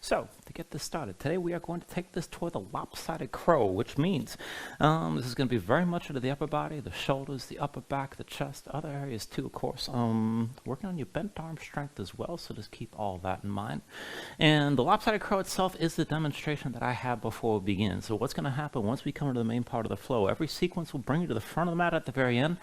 So, to get this started, today we are going to take this toward the lopsided crow, which means this is going to be very much into the upper body, the shoulders, the upper back, the chest, other areas too, of course. Working on your bent arm strength as well, so just keep all that in mind. And the lopsided crow itself is the demonstration that I have before we begin. So what's going to happen once we come into the main part of the flow, every sequence will bring you to the front of the mat at the very end.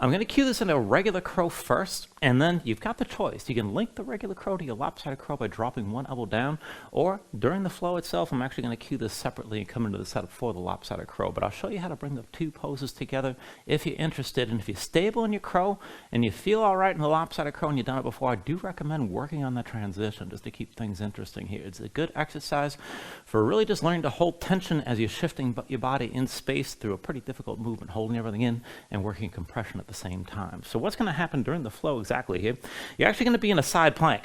I'm going to cue this into a regular crow first, and then you've got the choice. You can link the regular crow to your lopsided crow by dropping one elbow down, or during the flow itself, I'm actually going to cue this separately and come into the setup for the lopsided crow. But I'll show you how to bring the two poses together if you're interested. And if you're stable in your crow and you feel all right in the lopsided crow and you've done it before, I do recommend working on that transition just to keep things interesting here. It's a good exercise for really just learning to hold tension as you're shifting your body in space through a pretty difficult movement, holding everything in and working compression at the same time. So what's going to happen during the flow exactly here? You're actually going to be in a side plank.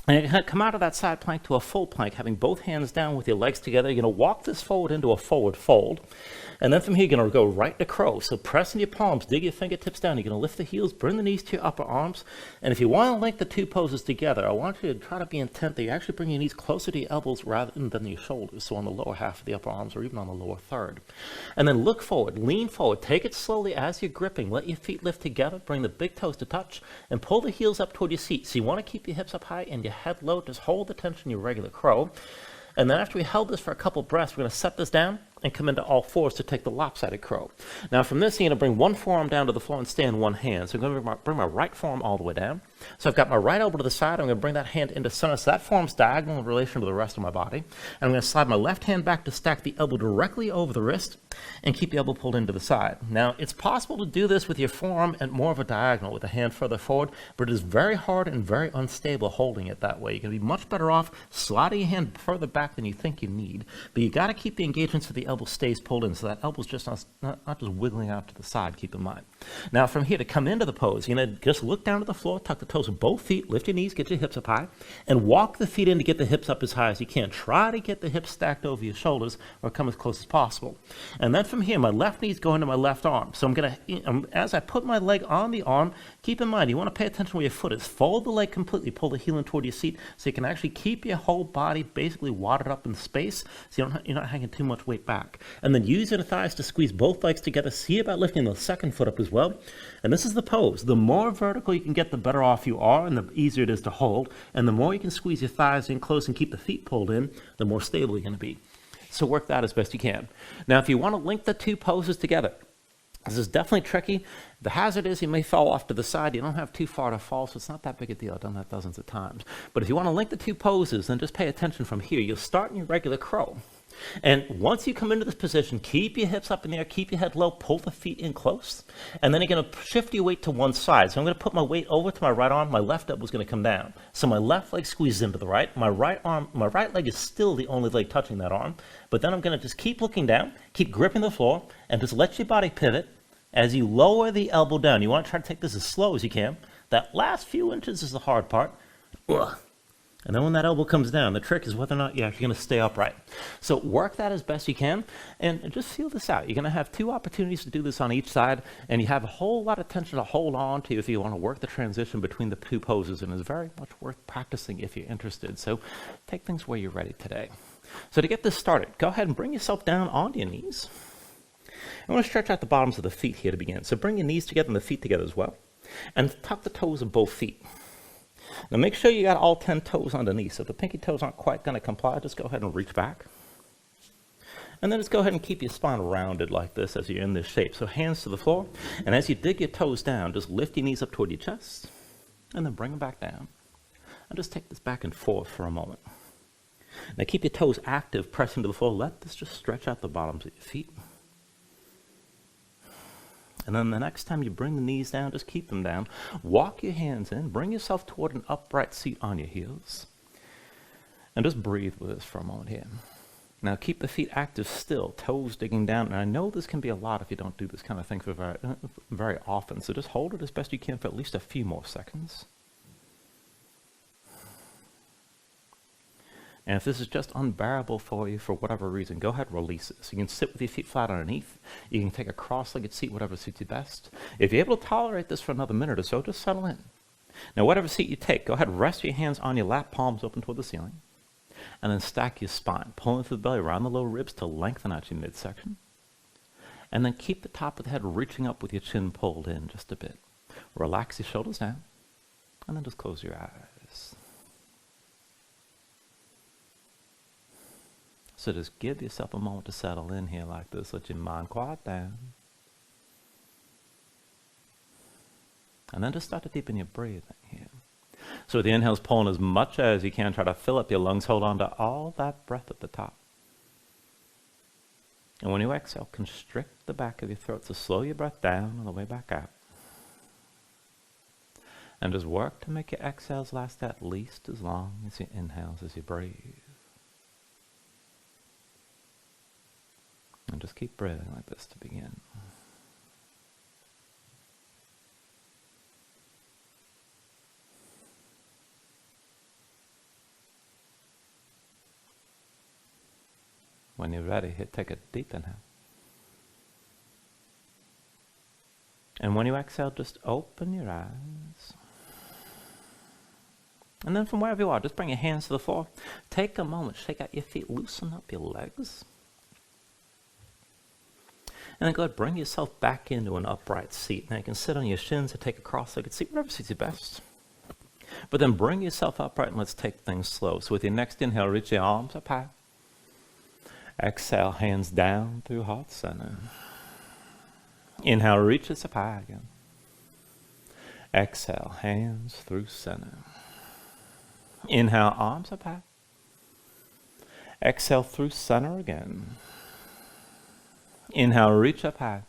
And you're going to come out of that side plank to a full plank, having both hands down with your legs together. You're going to walk this forward into a forward fold. And then from here, you're going to go right to crow. So press in your palms, dig your fingertips down. You're going to lift the heels, bring the knees to your upper arms. And if you want to link the two poses together, I want you to try to be intent that you actually bring your knees closer to your elbows rather than your shoulders. So on the lower half of the upper arms or even on the lower third. And then look forward, lean forward. Take it slowly as you're gripping. Let your feet lift together. Bring the big toes to touch and pull the heels up toward your seat. So you want to keep your hips up high and your head low. Just hold the tension in your regular crow. And then after we held this for a couple breaths, we're going to set this down and come into all fours to take the lopsided crow. Now from this, you're going to bring one forearm down to the floor and stay in one hand. So I'm going to bring my right forearm all the way down. So I've got my right elbow to the side. I'm going to bring that hand into center. So that form's diagonal in relation to the rest of my body. And I'm going to slide my left hand back to stack the elbow directly over the wrist and keep the elbow pulled into the side. Now, it's possible to do this with your forearm at more of a diagonal with the hand further forward, but it is very hard and very unstable holding it that way. You're going to be much better off sliding your hand further back than you think you need, but you got to keep the engagement so the elbow stays pulled in, so that elbow's just not just wiggling out to the side, keep in mind. Now, from here to come into the pose, you're going to just look down to the floor, tuck the toes of both feet, lift your knees, get your hips up high, and walk the feet in to get the hips up as high as you can. Try to get the hips stacked over your shoulders or come as close as possible. And then from here, my left knee's going to my left arm. So I'm going to, as I put my leg on the arm, keep in mind, you want to pay attention where your foot is. Fold the leg completely, pull the heel in toward your seat so you can actually keep your whole body basically wadded up in space so you're not hanging too much weight back. And then use your thighs to squeeze both legs together. See about lifting the second foot up as well. And this is the pose. The more vertical you can get, the better off you are and the easier it is to hold. And the more you can squeeze your thighs in close and keep the feet pulled in, the more stable you're going to be. So work that as best you can. Now, if you want to link the two poses together, this is definitely tricky. The hazard is you may fall off to the side. You don't have too far to fall, so it's not that big a deal. I've done that dozens of times. But if you want to link the two poses, then just pay attention from here. You'll start in your regular crow. And once you come into this position, keep your hips up in the air, keep your head low, pull the feet in close, and then you're going to shift your weight to one side. So I'm going to put my weight over to my right arm, my left elbow is going to come down. So my left leg squeezes into the right, my right leg is still the only leg touching that arm, but then I'm going to just keep looking down, keep gripping the floor, and just let your body pivot as you lower the elbow down. You want to try to take this as slow as you can. That last few inches is the hard part. And then when that elbow comes down, the trick is whether or not you're actually going to stay upright. So work that as best you can, and just feel this out. You're going to have two opportunities to do this on each side, and you have a whole lot of tension to hold on to if you want to work the transition between the two poses, and it's very much worth practicing if you're interested. So take things where you're ready today. So to get this started, go ahead and bring yourself down onto your knees. I want to stretch out the bottoms of the feet here to begin. So bring your knees together and the feet together as well, and tuck the toes of both feet. Now make sure you got all 10 toes underneath. So if the pinky toes aren't quite going to comply, just go ahead and reach back. And then just go ahead and keep your spine rounded like this as you're in this shape. So hands to the floor. And as you dig your toes down, just lift your knees up toward your chest. And then bring them back down. And just take this back and forth for a moment. Now keep your toes active, pressing to the floor. Let this just stretch out the bottoms of your feet. And then the next time you bring the knees down, just keep them down. Walk your hands in. Bring yourself toward an upright seat on your heels. And just breathe with this for a moment here. Now keep the feet active still, toes digging down. And I know this can be a lot if you don't do this kind of thing for very often. So just hold it as best you can for at least a few more seconds. And if this is just unbearable for you for whatever reason, go ahead and release it. So you can sit with your feet flat underneath. You can take a cross-legged seat, whatever suits you best. If you're able to tolerate this for another minute or so, just settle in. Now, whatever seat you take, go ahead and rest your hands on your lap, palms open toward the ceiling. And then stack your spine, pulling through the belly around the lower ribs to lengthen out your midsection. And then keep the top of the head reaching up with your chin pulled in just a bit. Relax your shoulders down, and then just close your eyes. So just give yourself a moment to settle in here like this. Let your mind quiet down. And then just start to deepen your breathing here. So with the inhales, pulling as much as you can. Try to fill up your lungs. Hold on to all that breath at the top. And when you exhale, constrict the back of your throat. So slow your breath down on the way back out. And just work to make your exhales last at least as long as your inhales as you breathe. And just keep breathing like this to begin. When you're ready, take a deep inhale. And when you exhale, just open your eyes. And then from wherever you are, just bring your hands to the floor. Take a moment, shake out your feet, loosen up your legs. And then go ahead, bring yourself back into an upright seat. Now you can sit on your shins or take a cross-legged seat, whatever suits you best. But then bring yourself upright and let's take things slow. So with your next inhale, reach your arms up high. Exhale, hands down through heart center. Inhale, reach us up high again. Exhale, hands through center. Inhale, arms up high. Exhale through center again. Inhale, reach up high.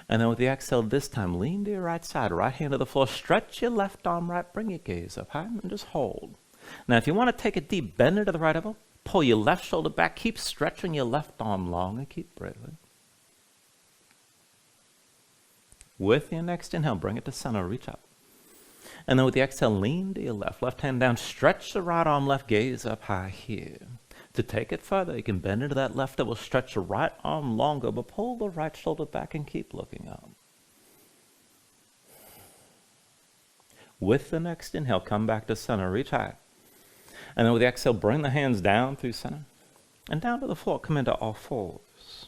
And then with the exhale this time, lean to your right side, right hand to the floor. Stretch your left arm right, bring your gaze up high, and just hold. Now if you want to take a deep bend into the right elbow, pull your left shoulder back, keep stretching your left arm long, and keep breathing. With your next inhale, bring it to center, reach up. And then with the exhale, lean to your left hand down, stretch the right arm, left gaze up high here. To take it further, you can bend into that left elbow, stretch the right arm longer, but pull the right shoulder back and keep looking up. With the next inhale, come back to center, reach high. And then with the exhale, bring the hands down through center and down to the floor, come into all fours.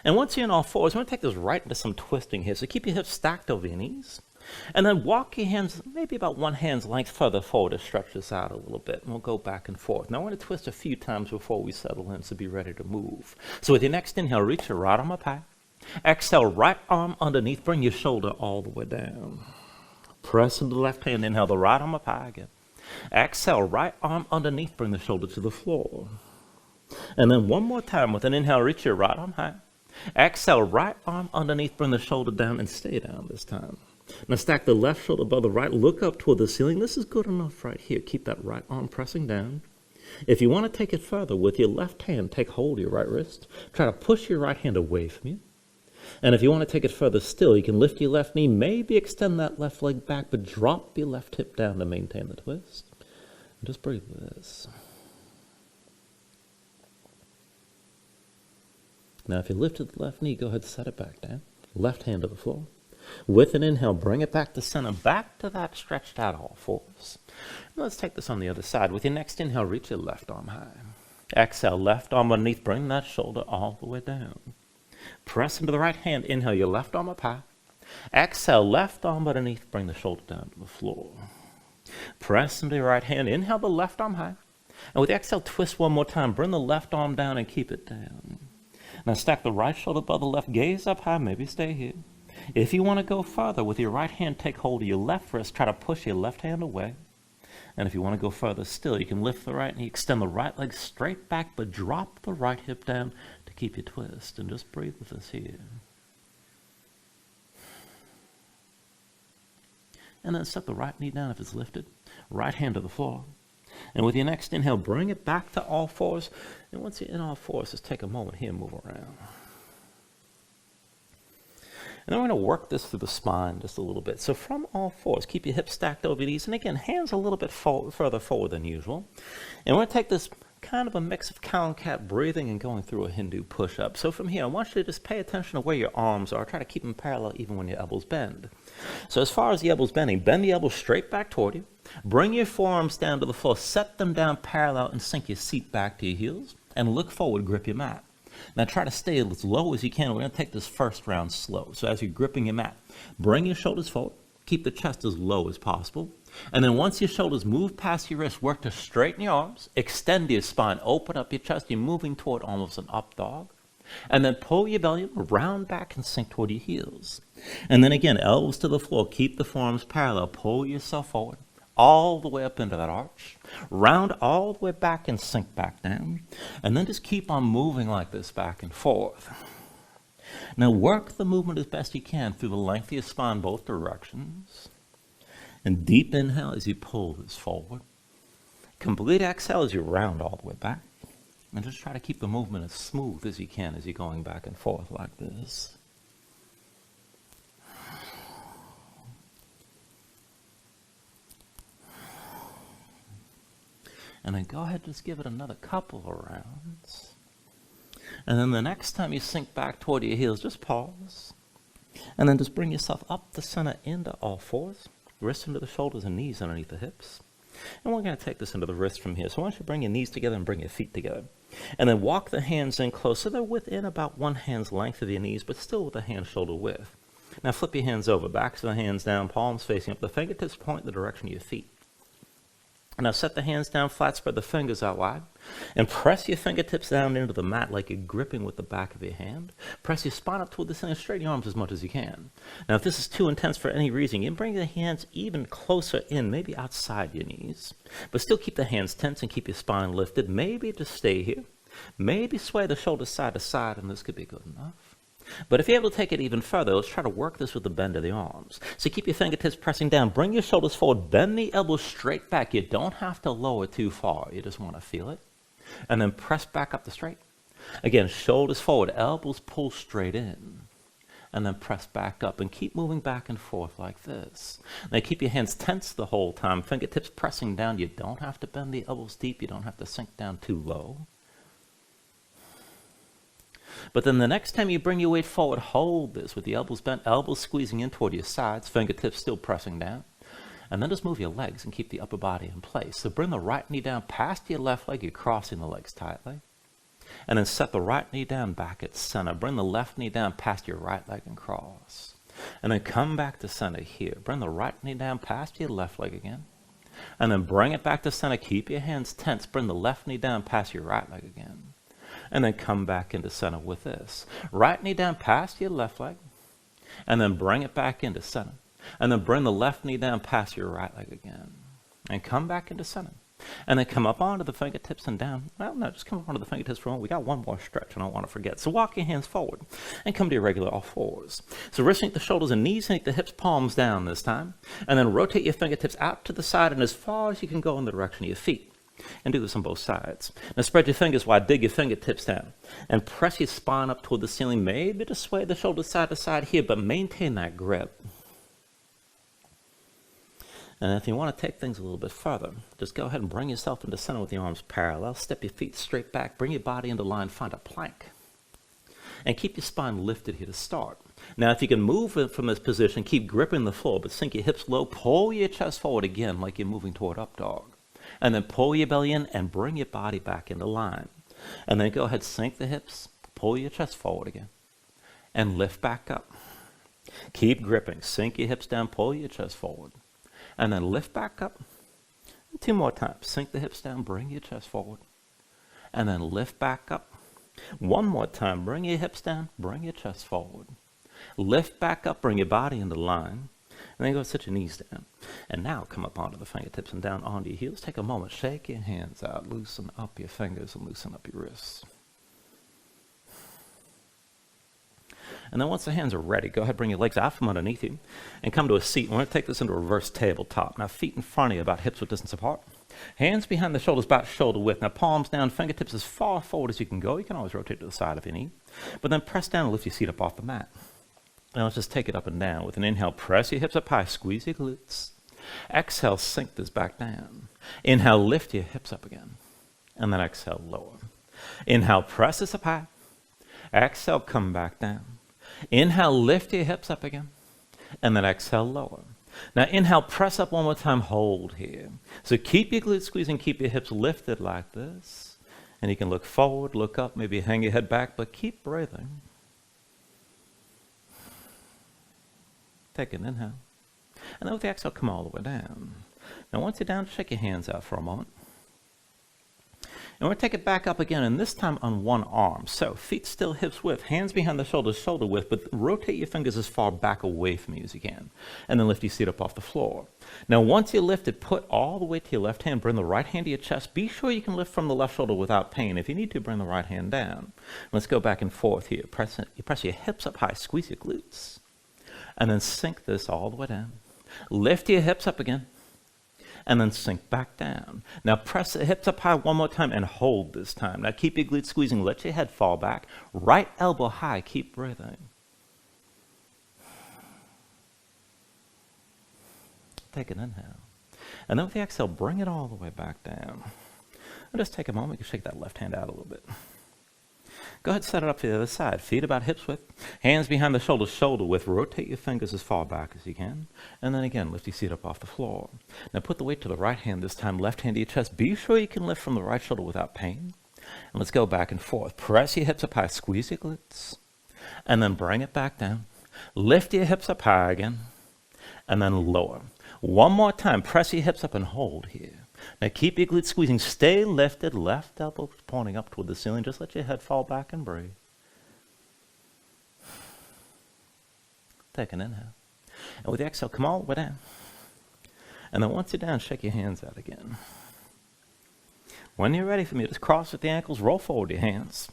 And once you're in all fours, we're going to take this right into some twisting here. So keep your hips stacked over your knees. And then walk your hands maybe about one hand's length further forward to stretch this out a little bit. And we'll go back and forth. Now we're going to twist a few times before we settle in, so be ready to move. So with your next inhale, reach your right arm up high. Exhale, right arm underneath. Bring your shoulder all the way down. Press into the left hand. Inhale, the right arm up high again. Exhale, right arm underneath. Bring the shoulder to the floor. And then one more time with an inhale, reach your right arm high. Exhale, right arm underneath. Bring the shoulder down and stay down this time. Now stack the left shoulder above the right. Look up toward the ceiling. This is good enough right here. Keep that right arm pressing down. If you want to take it further, with your left hand, take hold of your right wrist. Try to push your right hand away from you. And if you want to take it further still, you can lift your left knee, maybe extend that left leg back, but drop your left hip down to maintain the twist. And just breathe with this. Now if you lifted the left knee, go ahead and set it back down. Left hand to the floor. With an inhale, bring it back to center, back to that stretched out all fours. And let's take this on the other side. With your next inhale, reach your left arm high. Exhale, left arm underneath, bring that shoulder all the way down. Press into the right hand, inhale your left arm up high. Exhale, left arm underneath, bring the shoulder down to the floor. Press into your right hand, inhale the left arm high. And with the exhale, twist one more time, bring the left arm down and keep it down. Now stack the right shoulder above the left, gaze up high, maybe stay here. If you want to go further, with your right hand, take hold of your left wrist, try to push your left hand away. And if you want to go further still, you can lift the right knee, extend the right leg straight back, but drop the right hip down to keep your twist. And just breathe with us here. And then set the right knee down if it's lifted. Right hand to the floor. And with your next inhale, bring it back to all fours. And once you're in all fours, just take a moment here and move around. And then we're going to work this through the spine just a little bit. So from all fours, keep your hips stacked over your knees. And again, hands a little bit further forward than usual. And we're going to take this kind of a mix of cow and cat breathing and going through a Hindu push-up. So from here, I want you to just pay attention to where your arms are. Try to keep them parallel even when your elbows bend. So as far as the elbows bending, bend the elbows straight back toward you. Bring your forearms down to the floor, set them down parallel, and sink your seat back to your heels, and look forward, grip your mat. Now try to stay as low as you can. We're going to take this first round slow. So as you're gripping your mat, bring your shoulders forward, keep the chest as low as possible, and then once your shoulders move past your wrists, work to straighten your arms, extend your spine, open up your chest. You're moving toward almost an up dog. And then pull your belly up, round back, and sink toward your heels. And then again, elbows to the floor, keep the forearms parallel, pull yourself forward, all the way up into that arch, round all the way back and sink back down, and then just keep on moving like this back and forth. Now work the movement as best you can through the length of your spine, both directions. And deep inhale as you pull this forward. Complete exhale as you round all the way back. And just try to keep the movement as smooth as you can as you're going back and forth like this. And then go ahead, just give it another couple of rounds. And then the next time you sink back toward your heels, just pause. And then just bring yourself up the center into all fours. Wrists into the shoulders and knees underneath the hips. And we're going to take this into the wrists from here. So why don't you bring your knees together and bring your feet together. And then walk the hands in close so they're within about one hand's length of your knees, but still with the hand shoulder width. Now flip your hands over, backs of the hands down, palms facing up. The fingertips point in the direction of your feet. Now set the hands down flat, spread the fingers out wide, and press your fingertips down into the mat like you're gripping with the back of your hand. Press your spine up toward the center, straighten your arms as much as you can. Now if this is too intense for any reason, you can bring the hands even closer in, maybe outside your knees. But still keep the hands tense and keep your spine lifted. Maybe just stay here. Maybe sway the shoulders side to side, and this could be good enough. But if you're able to take it even further, let's try to work this with the bend of the arms. So keep your fingertips pressing down. Bring your shoulders forward. Bend the elbows straight back. You don't have to lower too far. You just want to feel it. And then press back up the straight. Again, shoulders forward. Elbows pull straight in. And then press back up. And keep moving back and forth like this. Now keep your hands tense the whole time. Fingertips pressing down. You don't have to bend the elbows deep. You don't have to sink down too low. But then the next time you bring your weight forward, hold this with the elbows bent, elbows squeezing in toward your sides, fingertips still pressing down. And then just move your legs and keep the upper body in place. So bring the right knee down past your left leg, you're crossing the legs tightly. And then set the right knee down back at center. Bring the left knee down past your right leg and cross. And then come back to center here. Bring the right knee down past your left leg again. And then bring it back to center. Keep your hands tense. Bring the left knee down past your right leg again. And then come back into center with this. Right knee down past your left leg. And then bring it back into center. And then bring the left knee down past your right leg again. And come back into center. And then come up onto the fingertips and down. Well, no, just come up onto the fingertips for a moment. We got one more stretch I don't want to forget. So walk your hands forward and come to your regular all fours. So wrists underneath the shoulders and knees underneath the hips, palms down this time. And then rotate your fingertips out to the side and as far as you can go in the direction of your feet. And do this on both sides. Now spread your fingers wide, dig your fingertips down, and press your spine up toward the ceiling. Maybe to sway the shoulders side to side here, but maintain that grip. And if you want to take things a little bit further, just go ahead and bring yourself into center with your arms parallel. Step your feet straight back, bring your body into line, find a plank. And keep your spine lifted here to start. Now if you can move from this position, keep gripping the floor, but sink your hips low, pull your chest forward again like you're moving toward up dog. And then pull your belly in and bring your body back into line. And then go ahead, sink the hips, pull your chest forward again, and lift back up. Keep gripping, sink your hips down, pull your chest forward, and then lift back up. And 2 more times, sink the hips down, bring your chest forward, and then lift back up. 1 more time, bring your hips down, bring your chest forward. Lift back up, bring your body into line. And then go sit your knees down. And now come up onto the fingertips and down onto your heels. Take a moment, shake your hands out, loosen up your fingers and loosen up your wrists. And then once the hands are ready, go ahead, bring your legs out from underneath you and come to a seat. We're going to take this into a reverse tabletop. Now feet in front of you, about hips width distance apart. Hands behind the shoulders, about shoulder width. Now palms down, fingertips as far forward as you can go. You can always rotate to the side of your knee. But then press down and lift your seat up off the mat. Now let's just take it up and down. With an inhale, press your hips up high, squeeze your glutes. Exhale, sink this back down. Inhale, lift your hips up again. And then exhale, lower. Inhale, press this up high. Exhale, come back down. Inhale, lift your hips up again. And then exhale, lower. Now inhale, press up one more time, hold here. So keep your glutes squeezing, keep your hips lifted like this. And you can look forward, look up, maybe hang your head back, but keep breathing. Take an inhale. And then with the exhale, come all the way down. Now once you're down, shake your hands out for a moment. And we're going to take it back up again, and this time on one arm. So feet still hips width, hands behind the shoulders, shoulder width, but rotate your fingers as far back away from you as you can. And then lift your seat up off the floor. Now once you're lifted, put all the weight to your left hand, bring the right hand to your chest. Be sure you can lift from the left shoulder without pain. If you need to, bring the right hand down. Let's go back and forth here. You press your hips up high, squeeze your glutes. And then sink this all the way down. Lift your hips up again. And then sink back down. Now press the hips up high one more time and hold this time. Now keep your glutes squeezing, let your head fall back. Right elbow high, keep breathing. Take an inhale. And then with the exhale, bring it all the way back down. And just take a moment, you shake that left hand out a little bit. Go ahead, set it up to the other side. Feet about hips width, hands behind the shoulders, shoulder width. Rotate your fingers as far back as you can. And then again, lift your seat up off the floor. Now put the weight to the right hand this time, left hand to your chest. Be sure you can lift from the right shoulder without pain. And let's go back and forth. Press your hips up high, squeeze your glutes. And then bring it back down. Lift your hips up high again. And then lower. One more time, press your hips up and hold here. Now keep your glutes squeezing. Stay lifted, left elbow pointing up toward the ceiling. Just let your head fall back and breathe. Take an inhale. And with the exhale, come all the way down. And then once you're down, shake your hands out again. When you're ready for me, just cross at the ankles, roll forward your hands.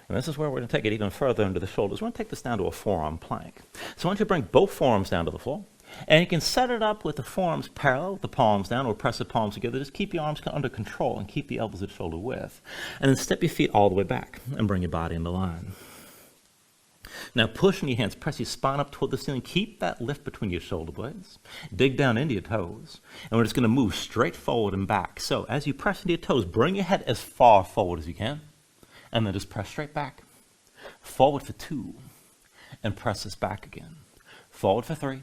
And this is where we're going to take it even further into the shoulders. We're going to take this down to a forearm plank. So I want you to bring both forearms down to the floor. And you can set it up with the forearms parallel with the palms down, or press the palms together. Just keep your arms under control and keep the elbows at shoulder width. And then step your feet all the way back and bring your body into line. Now pushing your hands, press your spine up toward the ceiling. Keep that lift between your shoulder blades. Dig down into your toes. And we're just going to move straight forward and back. So as you press into your toes, bring your head as far forward as you can. And then just press straight back. Forward for 2. And press this back again. Forward for 3.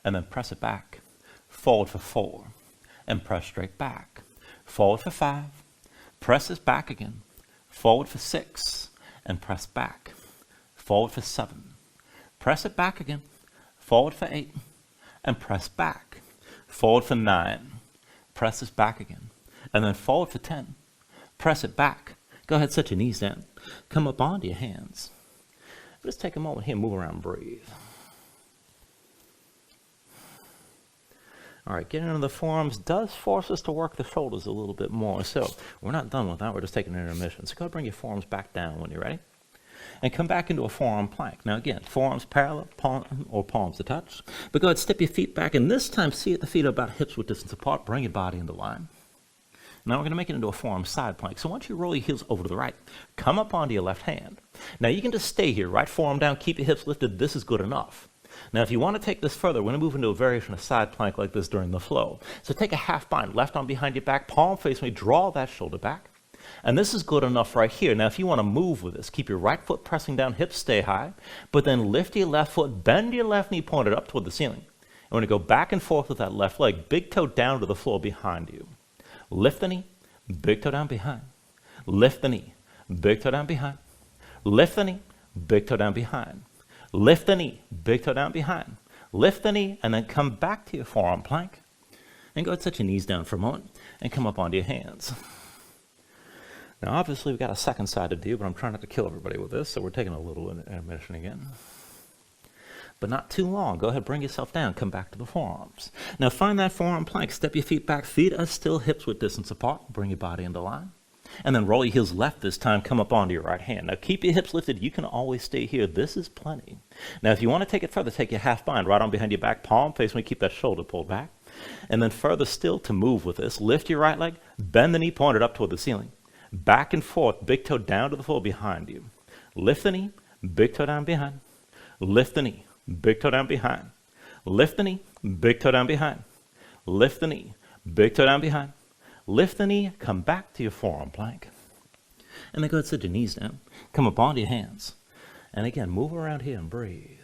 And then press it back. Forward for 4. And press straight back. Forward for 5. Press this back again. Forward for 6. And press back. Forward for 7. Press it back again. Forward for 8. And press back. Forward for 9. Press this back again. And then forward for 10. Press it back. Go ahead, set your knees down. Come up onto your hands. Just take a moment here, move around, breathe. All right, getting into the forearms does force us to work the shoulders a little bit more. So we're not done with that. We're just taking an intermission. So go ahead and bring your forearms back down when you're ready. And come back into a forearm plank. Now again, forearms parallel, palms to touch. But go ahead, step your feet back. And this time, see at the feet are about hips width distance apart. Bring your body into line. Now we're going to make it into a forearm side plank. So once you roll your heels over to the right, come up onto your left hand. Now you can just stay here, right forearm down, keep your hips lifted. This is good enough. Now, if you want to take this further, we're going to move into a variation of side plank like this during the flow. So take a half bind, left arm behind your back, palm facing me, draw that shoulder back. And this is good enough right here. Now, if you want to move with this, keep your right foot pressing down, hips stay high, but then lift your left foot, bend your left knee pointed up toward the ceiling. And we're going to go back and forth with that left leg, big toe down to the floor behind you. Lift the knee, big toe down behind. Lift the knee, big toe down behind. Lift the knee, big toe down behind. Lift the knee, big toe down behind. Lift the knee, and then come back to your forearm plank. And go ahead and set your knees down for a moment, and come up onto your hands. Now, obviously, we've got a second side to do, but I'm trying not to kill everybody with this, so we're taking a little intermission again. But not too long. Go ahead, bring yourself down, come back to the forearms. Now, find that forearm plank, step your feet back, feet are still hips width distance apart. Bring your body into line. And then roll your heels left this time, come up onto your right hand. Now keep your hips lifted, you can always stay here. This is plenty. Now if you want to take it further, take your half bind, right arm behind your back, palm facing me, keep that shoulder pulled back. And then further still to move with this, lift your right leg, bend the knee pointed up toward the ceiling. Back and forth, big toe down to the floor behind you. Lift the knee, big toe down behind. Lift the knee, big toe down behind. Lift the knee, big toe down behind. Lift the knee, big toe down behind. Lift the knee, come back to your forearm plank. And then go ahead and set your knees down. Come up onto your hands. And again, move around here and breathe.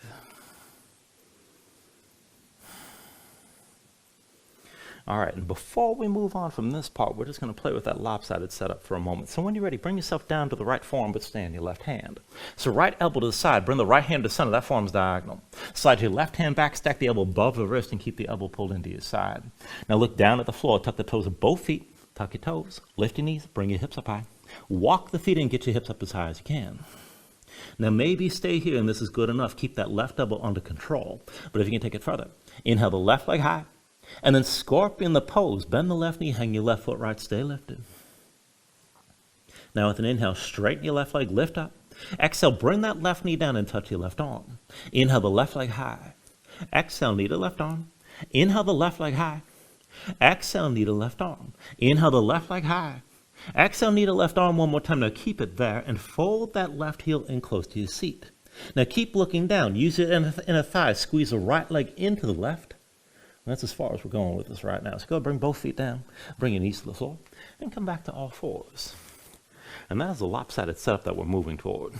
All right, and before we move on from this part, we're just going to play with that lopsided setup for a moment. So when you're ready, bring yourself down to the right forearm, but stay on your left hand. So right elbow to the side, bring the right hand to the center, that forearm's diagonal. Slide your left hand back, stack the elbow above the wrist, and keep the elbow pulled into your side. Now look down at the floor, tuck the toes of both feet, tuck your toes, lift your knees, bring your hips up high. Walk the feet and get your hips up as high as you can. Now maybe stay here, and this is good enough. Keep that left elbow under control. But if you can take it further, inhale the left leg high, and then scorpion the pose. Bend the left knee, hang your left foot right, stay lifted. Now with an inhale, straighten your left leg, lift up. Exhale, bring that left knee down and touch your left arm. Inhale the left leg high. Exhale, knee to left arm. Inhale the left leg high. Exhale, knee to left arm. Inhale the left leg high. Exhale, knee to left arm one more time. Now keep it there and fold that left heel in close to your seat. Now keep looking down. Use your inner thigh. Squeeze the right leg into the left. That's as far as we're going with this right now. So go bring both feet down, bring your knees to the floor, and come back to all fours. And that is the lopsided setup that we're moving toward.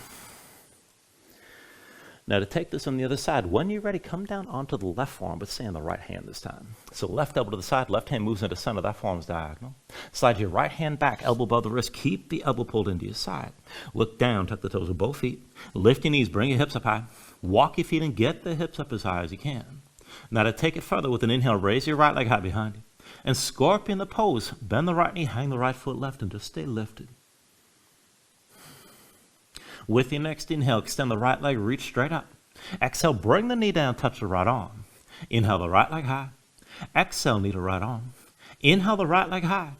Now to take this on the other side, when you're ready, come down onto the left forearm, but stay on the right hand this time. So left elbow to the side, left hand moves into the center, that forearm's diagonal. Slide your right hand back, elbow above the wrist, keep the elbow pulled into your side. Look down, tuck the toes of both feet, lift your knees, bring your hips up high, walk your feet and get the hips up as high as you can. Now to take it further, with an inhale, raise your right leg high behind you. And scorpion the pose. Bend the right knee, hang the right foot left, and just stay lifted. With your next inhale, extend the right leg, reach straight up. Exhale, bring the knee down, touch the right arm. Inhale the right leg high. Exhale, knee to right arm. Inhale the right leg high.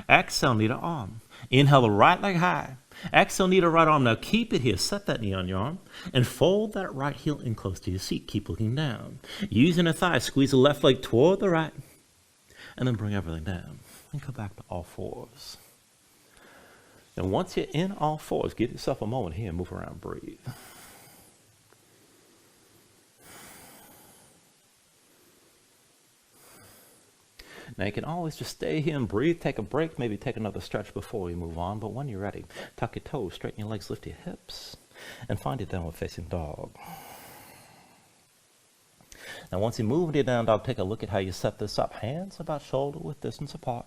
Exhale, knee to arm. Inhale the right leg high. Exhale, knee to right arm. Now keep it here. Set that knee on your arm and fold that right heel in close to your seat. Keep looking down. Using a thigh, squeeze the left leg toward the right, and then bring everything down. And come back to all fours. And once you're in all fours, give yourself a moment here and move around, breathe. Now you can always just stay here and breathe, take a break, maybe take another stretch before we move on. But when you're ready, tuck your toes, straighten your legs, lift your hips, and find your downward facing dog. Now once you move into your down dog, take a look at how you set this up. Hands about shoulder width distance apart.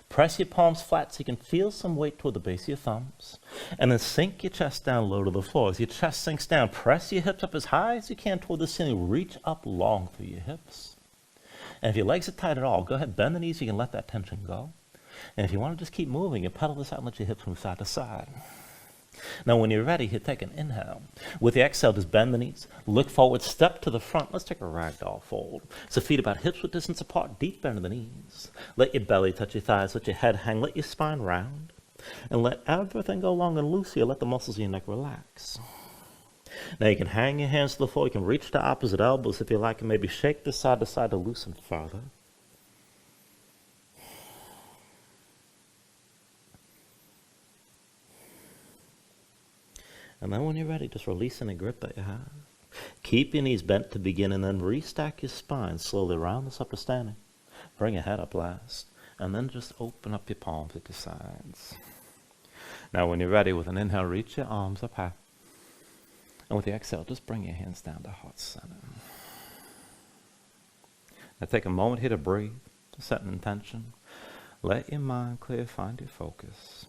Press your palms flat so you can feel some weight toward the base of your thumbs. And then sink your chest down low to the floor. As your chest sinks down, press your hips up as high as you can toward the ceiling. Reach up long through your hips. And if your legs are tight at all, go ahead, bend the knees so you can let that tension go. And if you want to just keep moving, you pedal this out and let your hips move side to side. Now when you're ready, here, take an inhale. With the exhale, just bend the knees, look forward, step to the front. Let's take a ragdoll fold. So feet about hips width distance apart, deep bend in the knees. Let your belly touch your thighs, let your head hang, let your spine round. And let everything go long and loose here. Let the muscles of your neck relax. Now you can hang your hands to the floor. You can reach to opposite elbows if you like, and maybe shake this side to side to loosen further. And then when you're ready, just release any grip that you have. Keep your knees bent to begin, and then restack your spine. Slowly round this up to standing. Bring your head up last, and then just open up your palms at your sides. Now when you're ready, with an inhale, reach your arms up high. And with the exhale, just bring your hands down to heart center. Now take a moment here to breathe, to set an intention. Let your mind clear, find your focus.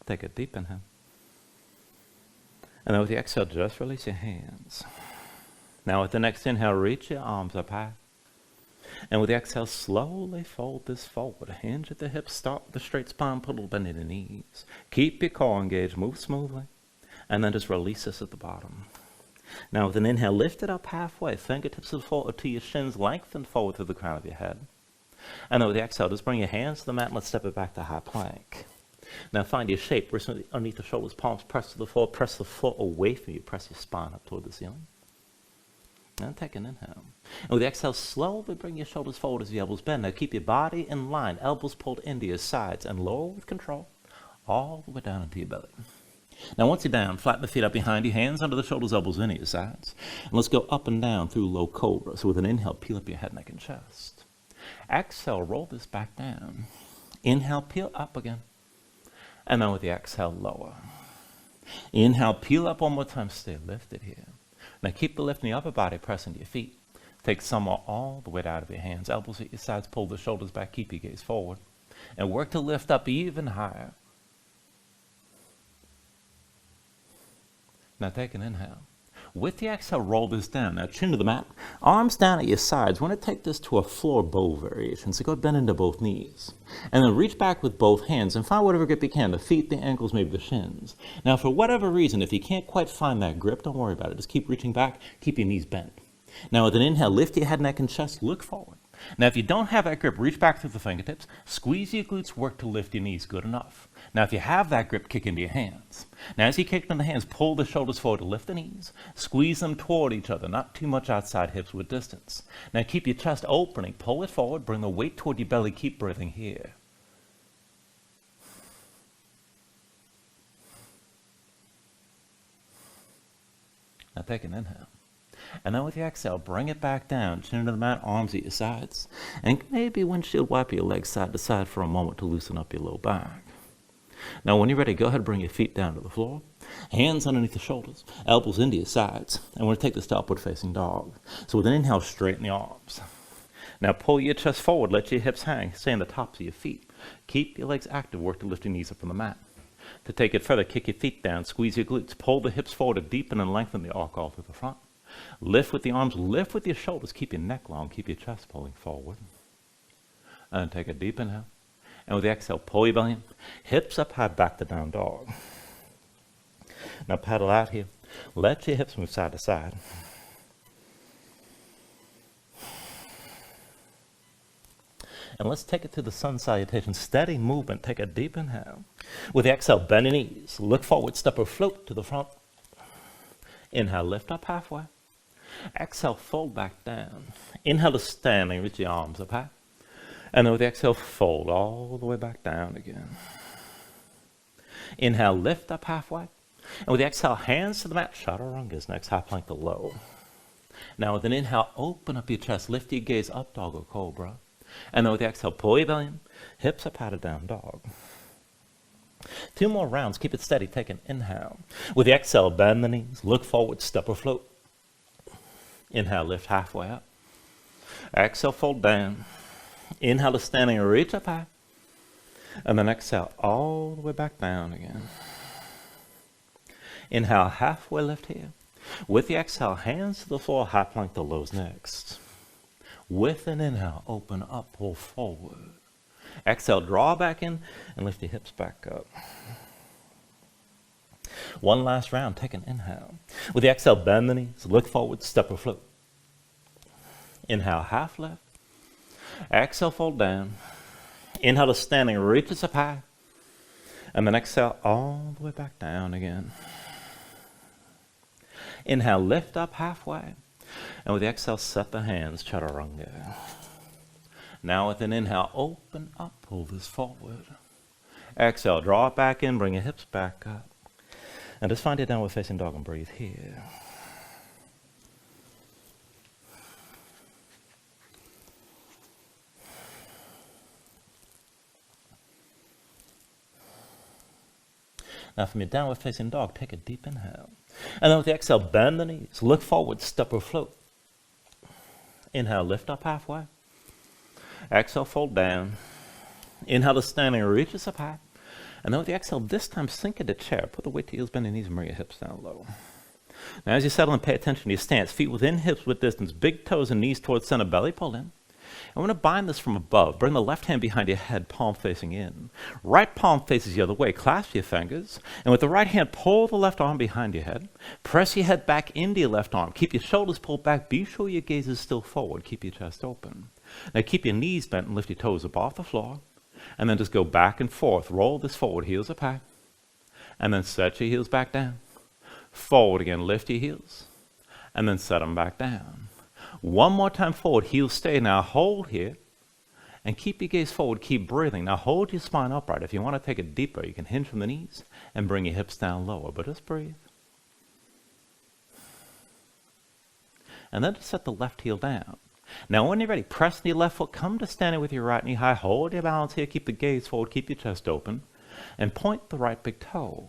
Take a deep inhale. And then with the exhale, just release your hands. Now with the next inhale, reach your arms up high. And with the exhale, slowly fold this forward. Hinge at the hips, start with the straight spine, put a little bend in the knees. Keep your core engaged, move smoothly. And then just release this at the bottom. Now with an inhale, lift it up halfway. Fingertips to the floor or to your shins, lengthen forward through the crown of your head. And then with the exhale, just bring your hands to the mat and let's step it back to high plank. Now find your shape. Wrists underneath the shoulders, palms press to the floor. Press the floor away from you. Press your spine up toward the ceiling. And take an inhale. And with the exhale, slowly bring your shoulders forward as the elbows bend. Now keep your body in line, elbows pulled into your sides, and lower with control, all the way down into your belly. Now once you're down, flatten the feet up behind you, hands under the shoulders, elbows into your sides. And let's go up and down through low cobra. So with an inhale, peel up your head, neck, and chest. Exhale, roll this back down. Inhale, peel up again. And then with the exhale, lower. Inhale, peel up one more time, stay lifted here. Now keep the lift in the upper body, press into your feet. Take some or all the weight out of your hands. Elbows at your sides, pull the shoulders back, keep your gaze forward. And work to lift up even higher. Now take an inhale. With the exhale, roll this down. Now chin to the mat, arms down at your sides. We're going to take this to a floor bow variation. So go bend into both knees. And then reach back with both hands and find whatever grip you can. The feet, the ankles, maybe the shins. Now for whatever reason, if you can't quite find that grip, don't worry about it. Just keep reaching back, keep your knees bent. Now with an inhale, lift your head, neck, and chest, look forward. Now if you don't have that grip, reach back through the fingertips, squeeze your glutes, work to lift your knees, good enough. Now if you have that grip, kick into your hands. Now as you kick into the hands, pull the shoulders forward to lift the knees, squeeze them toward each other, not too much outside hips with distance. Now keep your chest opening, pull it forward, bring the weight toward your belly, keep breathing here. Now take an inhale. And then with the exhale, bring it back down, chin into the mat, arms at your sides. And maybe windshield wipe your legs side to side for a moment to loosen up your low back. Now when you're ready, go ahead and bring your feet down to the floor. Hands underneath the shoulders, elbows into your sides. And we're going to take this to upward facing dog. So with an inhale, straighten the arms. Now pull your chest forward, let your hips hang, stay on the tops of your feet. Keep your legs active, work to lift your knees up from the mat. To take it further, kick your feet down, squeeze your glutes, pull the hips forward to deepen and lengthen the arc all through the front. Lift with the arms, lift with your shoulders, keep your neck long, keep your chest pulling forward. And take a deep inhale. And with the exhale, pull your belly in, hips up high, back to down dog. Now paddle out here. Let your hips move side to side. And let's take it to the sun salutation. Steady movement, take a deep inhale. With the exhale, bend your knees, look forward, step or float to the front. Inhale, lift up halfway. Exhale, fold back down. Inhale to standing, reach your arms up high. And then with the exhale, fold all the way back down again. Inhale, lift up halfway. And with the exhale, hands to the mat, chaturangas, next high plank to low. Now with an inhale, open up your chest, lift your gaze up, dog or cobra. And then with the exhale, pull your belly in, hips up high to down dog. 2 more rounds, keep it steady, take an inhale. With the exhale, bend the knees, look forward, step or float. Inhale, lift halfway up. Exhale, fold down. Inhale to standing, reach up high. And then exhale, all the way back down again. Inhale, halfway lift here. With the exhale, hands to the floor, high plank to lows next. With an inhale, open up, pull forward. Exhale, draw back in and lift your hips back up. 1 last round, take an inhale. With the exhale, bend the knees, look forward, step or float. Inhale, half lift. Exhale, fold down. Inhale to standing, reaches up high. And then exhale, all the way back down again. Inhale, lift up halfway. And with the exhale, set the hands, chaturanga. Now with an inhale, open up, pull this forward. Exhale, draw it back in, bring your hips back up. And just find your downward facing dog and breathe here. Now from your downward facing dog, take a deep inhale. And then with the exhale, bend the knees, look forward, step or float. Inhale, lift up halfway. Exhale, fold down. Inhale to standing, reaches up high. And then with the exhale, this time sink into chair. Put the weight to your heels, bend your knees, and bring your hips down low. Now as you settle and pay attention to your stance, feet within hips with distance, big toes and knees towards center, belly pulled in. And we're going to bind this from above. Bring the left hand behind your head, palm facing in. Right palm faces the other way. Clasp your fingers. And with the right hand, pull the left arm behind your head. Press your head back into your left arm. Keep your shoulders pulled back. Be sure your gaze is still forward. Keep your chest open. Now keep your knees bent and lift your toes up off the floor. And then just go back and forth. Roll this forward, heels up high. And then set your heels back down. Forward again, lift your heels. And then set them back down. 1 more time forward, heels stay. Now hold here. And keep your gaze forward, keep breathing. Now hold your spine upright. If you want to take it deeper, you can hinge from the knees and bring your hips down lower. But just breathe. And then just set the left heel down. Now when you're ready, press your left foot, come to standing with your right knee high, hold your balance here, keep the gaze forward, keep your chest open, and point the right big toe.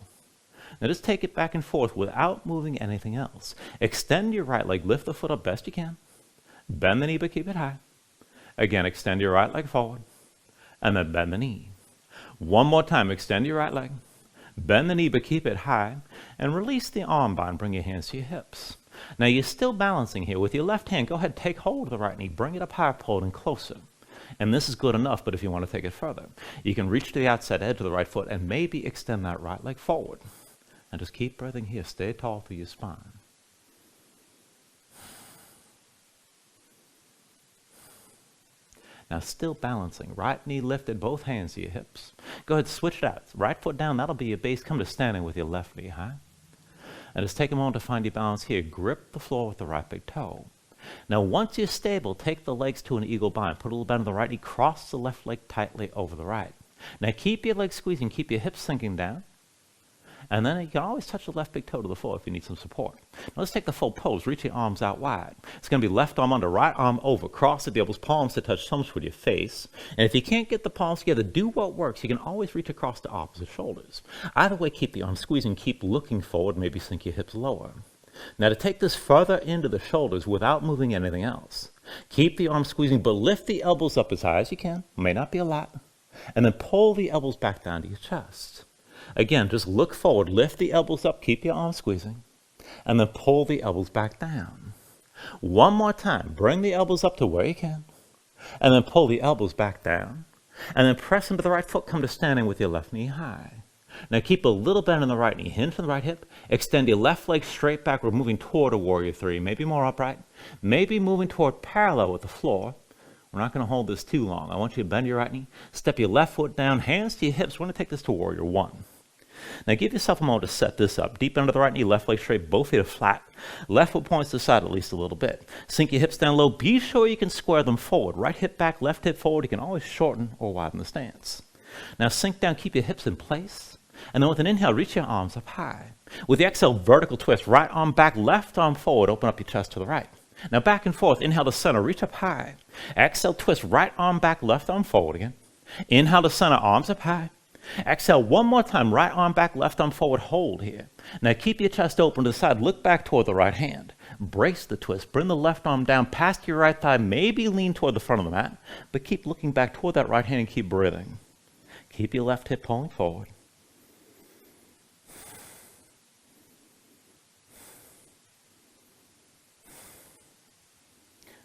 Now just take it back and forth without moving anything else. Extend your right leg, lift the foot up best you can. Bend the knee, but keep it high. Again, extend your right leg forward, and then bend the knee. One more time, extend your right leg, bend the knee, but keep it high, and release the arm bar and bring your hands to your hips. Now you're still balancing here. With your left hand, go ahead, take hold of the right knee, bring it up higher, pull it in closer. And this is good enough, but if you want to take it further, you can reach to the outside edge of the right foot and maybe extend that right leg forward. And just keep breathing here. Stay tall through your spine. Now still balancing. Right knee lifted, both hands to your hips. Go ahead, switch it out. Right foot down, that'll be your base. Come to standing with your left knee high. And just take a moment to find your balance here. Grip the floor with the right big toe. Now once you're stable, take the legs to an eagle bind. Put a little bend on the right knee, cross the left leg tightly over the right. Now keep your legs squeezing, keep your hips sinking down. And then you can always touch the left big toe to the floor if you need some support. Now let's take the full pose. Reach your arms out wide. It's going to be left arm under, right arm over. Cross the elbows, palms to touch thumbs with your face. And if you can't get the palms together, do what works. You can always reach across the opposite shoulders. Either way, keep the arms squeezing, keep looking forward, maybe sink your hips lower. Now to take this further into the shoulders without moving anything else, keep the arms squeezing, but lift the elbows up as high as you can. May not be a lot. And then pull the elbows back down to your chest. Again, just look forward, lift the elbows up, keep your arms squeezing, and then pull the elbows back down. One more time, bring the elbows up to where you can, and then pull the elbows back down, and then press into the right foot, come to standing with your left knee high. Now keep a little bend in the right knee, hinge from the right hip, extend your left leg straight back. We're moving toward a warrior three, maybe more upright, maybe moving toward parallel with the floor. We're not going to hold this too long. I want you to bend your right knee, step your left foot down, hands to your hips. We're going to take this to warrior one. Now give yourself a moment to set this up. Deep under the right knee, left leg straight, both feet are flat. Left foot points to the side at least a little bit. Sink your hips down low. Be sure you can square them forward. Right hip back, left hip forward. You can always shorten or widen the stance. Now sink down, keep your hips in place. And then with an inhale, reach your arms up high. With the exhale, vertical twist. Right arm back, left arm forward. Open up your chest to the right. Now back and forth. Inhale to center, reach up high. Exhale, twist. Right arm back, left arm forward again. Inhale to center, arms up high. Exhale one more time, right arm back, left arm forward, hold here. Now keep your chest open to the side, look back toward the right hand. Brace the twist, bring the left arm down past your right thigh, maybe lean toward the front of the mat, but keep looking back toward that right hand and keep breathing. Keep your left hip pulling forward.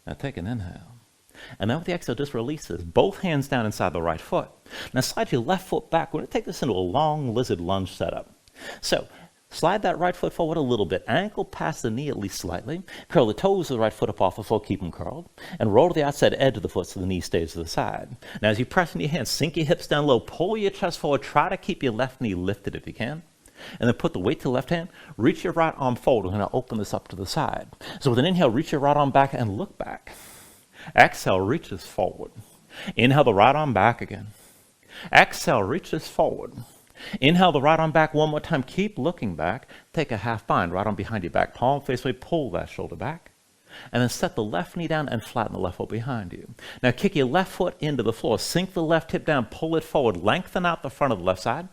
Now take an inhale. And then with the exhale, just release this. Both hands down inside the right foot. Now slide your left foot back. We're going to take this into a long lizard lunge setup. So slide that right foot forward a little bit. Ankle past the knee at least slightly. Curl the toes of the right foot up off the floor. Keep them curled. And roll to the outside edge of the foot so the knee stays to the side. Now as you press into your hands, sink your hips down low. Pull your chest forward. Try to keep your left knee lifted if you can. And then put the weight to the left hand. Reach your right arm forward. We're going to open this up to the side. So with an inhale, reach your right arm back and look back. Exhale, reaches forward. Inhale the right arm back again. Exhale, reaches forward. Inhale the right arm back one more time. Keep looking back. Take a half bind. Right arm behind your back. Palm face away. Pull that shoulder back. And then set the left knee down and flatten the left foot behind you. Now kick your left foot into the floor. Sink the left hip down. Pull it forward. Lengthen out the front of the left side.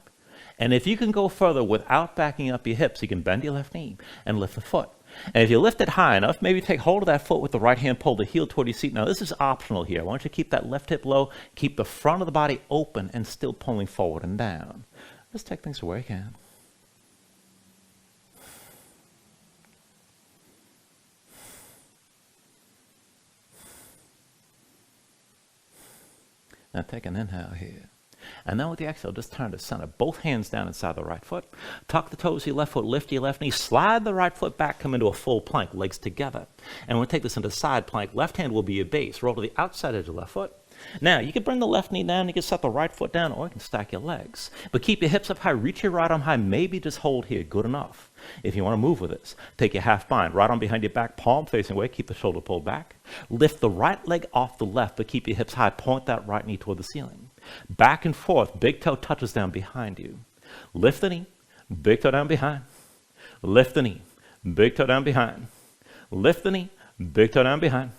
And if you can go further without backing up your hips, you can bend your left knee and lift the foot. And if you lift it high enough, maybe take hold of that foot with the right hand, pull the heel toward your seat. Now this is optional here. I want you to keep that left hip low, keep the front of the body open and still pulling forward and down. Let's take things to where you can. Now take an inhale here. And then with the exhale, just turn to center. Both hands down inside the right foot. Tuck the toes of your left foot, lift your left knee, slide the right foot back, come into a full plank, legs together. And we'll take this into side plank. Left hand will be your base. Roll to the outside edge of the left foot. Now, you can bring the left knee down, you can set the right foot down, or you can stack your legs. But keep your hips up high, reach your right arm high, maybe just hold here, good enough. If you want to move with this, take your half bind, right arm behind your back, palm facing away, keep the shoulder pulled back. Lift the right leg off the left, but keep your hips high, point that right knee toward the ceiling. Back and forth, big toe touches down behind you. Lift the knee, big toe down behind. Lift the knee, big toe down behind. Lift the knee, big toe down behind.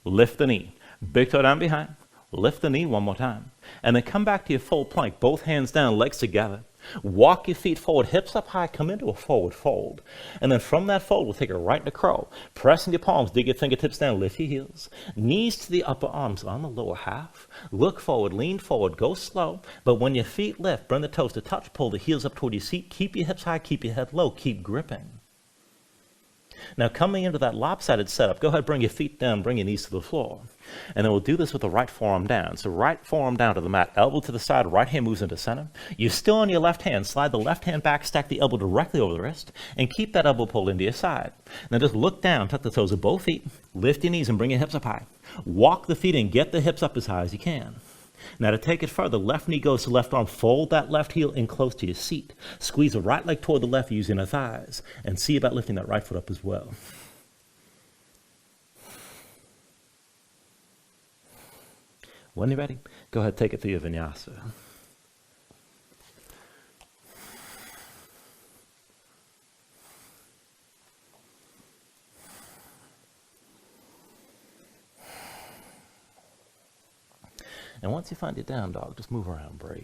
Lift the knee, big toe down behind. Lift the knee one more time. And then come back to your full plank, both hands down, legs together. Walk your feet forward, hips up high, come into a forward fold. And then from that fold, we'll take it right into crow. Pressing your palms, dig your fingertips down, lift your heels. Knees to the upper arms on the lower half. Look forward, lean forward, go slow. But when your feet lift, bring the toes to touch, pull the heels up toward your seat. Keep your hips high, keep your head low, keep gripping. Now coming into that lopsided setup, go ahead, bring your feet down, bring your knees to the floor. And then we'll do this with the right forearm down. So right forearm down to the mat, elbow to the side, right hand moves into center. You're still on your left hand, slide the left hand back, stack the elbow directly over the wrist, and keep that elbow pulled into your side. Now just look down, tuck the toes of both feet, lift your knees and bring your hips up high. Walk the feet in, get the hips up as high as you can. Now to take it further, left knee goes to left arm, fold that left heel in close to your seat. Squeeze the right leg toward the left using the thighs, and see about lifting that right foot up as well. When you're ready, go ahead, take it through your Vinyasa. And once you find your down dog, just move around, breathe.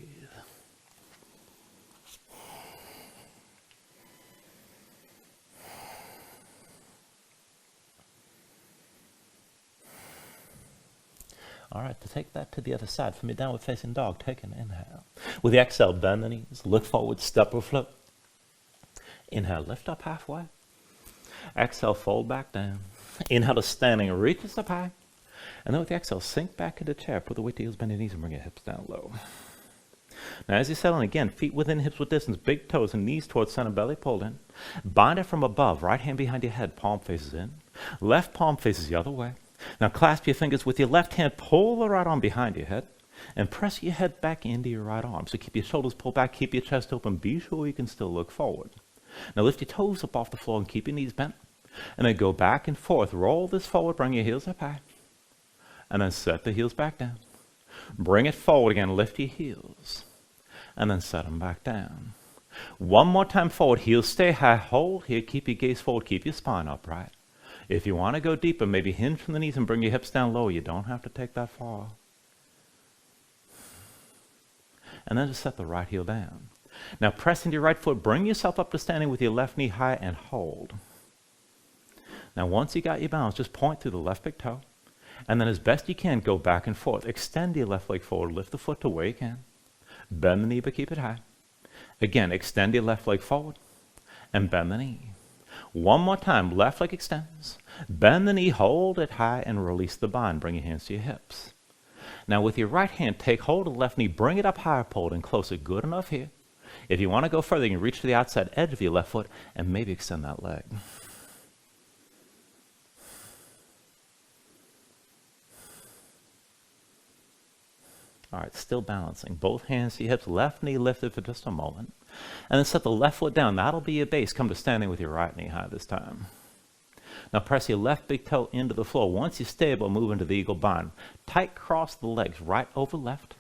All right, to take that to the other side, from your downward facing dog, take an inhale. With the exhale, bend the knees, look forward, step or float. Inhale, lift up halfway. Exhale, fold back down. Inhale to standing, reach up high. And then with the exhale, sink back into the chair, put the weight to heels, bend your knees, and bring your hips down low. Now as you settle in again, feet within hips with distance, big toes and knees towards center, belly pulled in. Bind it from above, right hand behind your head, palm faces in. Left palm faces the other way. Now clasp your fingers with your left hand, pull the right arm behind your head, and press your head back into your right arm. So keep your shoulders pulled back, keep your chest open, be sure you can still look forward. Now lift your toes up off the floor and keep your knees bent. And then go back and forth, roll this forward, bring your heels up high. And then set the heels back down. Bring it forward again, lift your heels. And then set them back down. One more time forward, heels stay high, hold here, keep your gaze forward, keep your spine upright. If you want to go deeper, maybe hinge from the knees and bring your hips down low. You don't have to take that far. And then just set the right heel down. Now press into your right foot, bring yourself up to standing with your left knee high and hold. Now once you got your balance, just point through the left big toe. And then as best you can, go back and forth. Extend your left leg forward, lift the foot to where you can. Bend the knee, but keep it high. Again, extend your left leg forward and bend the knee. One more time, left leg extends. Bend the knee, hold it high, and release the bind. Bring your hands to your hips. Now with your right hand, take hold of the left knee, bring it up higher, pull it in closer. Good enough here. If you want to go further, you can reach to the outside edge of your left foot and maybe extend that leg. All right, still balancing. Both hands to your hips, left knee lifted for just a moment. And then set the left foot down. That'll be your base. Come to standing with your right knee high this time. Now press your left big toe into the floor. Once you're stable, move into the eagle bind. Tight cross the legs, right over left.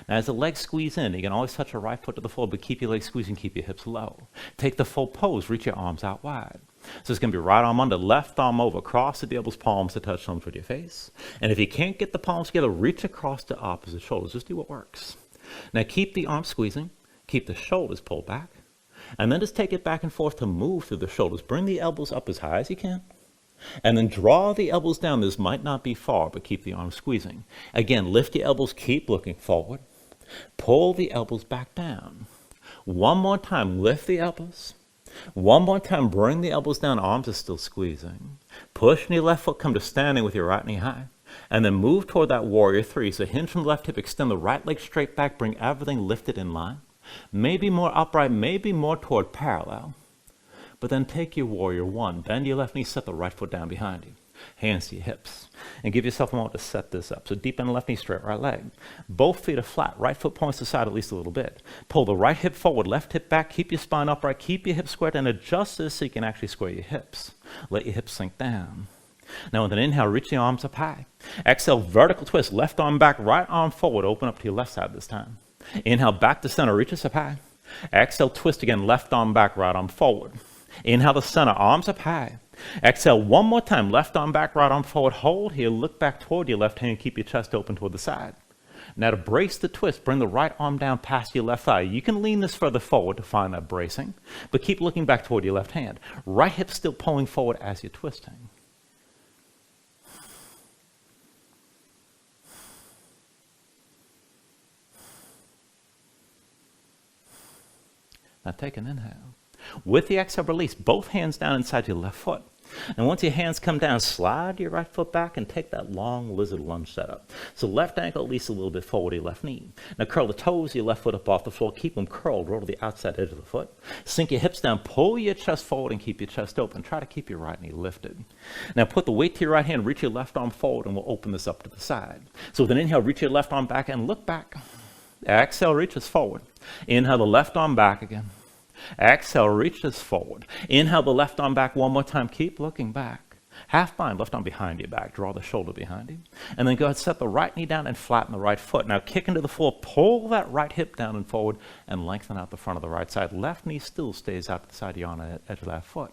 Now as the legs squeeze in, you can always touch your right foot to the floor, but keep your legs squeezing, keep your hips low. Take the full pose, reach your arms out wide. So it's going to be right arm under, left arm over, cross the elbows, palms to touch thumbs with your face. And if you can't get the palms together, reach across to opposite shoulders. Just do what works. Now keep the arms squeezing, keep the shoulders pulled back, and then just take it back and forth to move through the shoulders. Bring the elbows up as high as you can. And then draw the elbows down. This might not be far, but keep the arms squeezing. Again, lift your elbows, keep looking forward. Pull the elbows back down. One more time, lift the elbows. One more time, bring the elbows down, arms are still squeezing. Push in your left foot, come to standing with your right knee high. And then move toward that warrior three. So hinge from the left hip, extend the right leg straight back, bring everything lifted in line. Maybe more upright, maybe more toward parallel. But then take your warrior one, bend your left knee, set the right foot down behind you. Hands to your hips. And give yourself a moment to set this up. So deep bend left knee, straight right leg. Both feet are flat, right foot points to the side at least a little bit. Pull the right hip forward, left hip back, keep your spine upright, keep your hips squared, and adjust this so you can actually square your hips. Let your hips sink down. Now with an inhale, reach the arms up high. Exhale, vertical twist, left arm back, right arm forward, open up to your left side this time. Inhale, back to center, reach us up high. Exhale, twist again, left arm back, right arm forward. Inhale to center, arms up high. Exhale one more time, left arm back, right arm forward. Hold here, look back toward your left hand, keep your chest open toward the side. Now to brace the twist, bring the right arm down past your left thigh. You can lean this further forward to find that bracing, but keep looking back toward your left hand. Right hip still pulling forward as you're twisting. Now take an inhale. With the exhale, release both hands down inside your left foot. And once your hands come down, slide your right foot back and take that long lizard lunge setup. So left ankle at least a little bit forward your left knee. Now curl the toes of your left foot up off the floor. Keep them curled. Roll to the outside edge of the foot. Sink your hips down. Pull your chest forward and keep your chest open. Try to keep your right knee lifted. Now put the weight to your right hand. Reach your left arm forward and we'll open this up to the side. So with an inhale, reach your left arm back and look back. Exhale, reaches forward. Inhale the left arm back again. Exhale, reaches forward. Inhale the left arm back one more time. Keep looking back. Half bind, left arm behind your back. Draw the shoulder behind you. And then go ahead, set the right knee down and flatten the right foot. Now kick into the floor. Pull that right hip down and forward and lengthen out the front of the right side. Left knee still stays out to the side of your on the edge of that foot.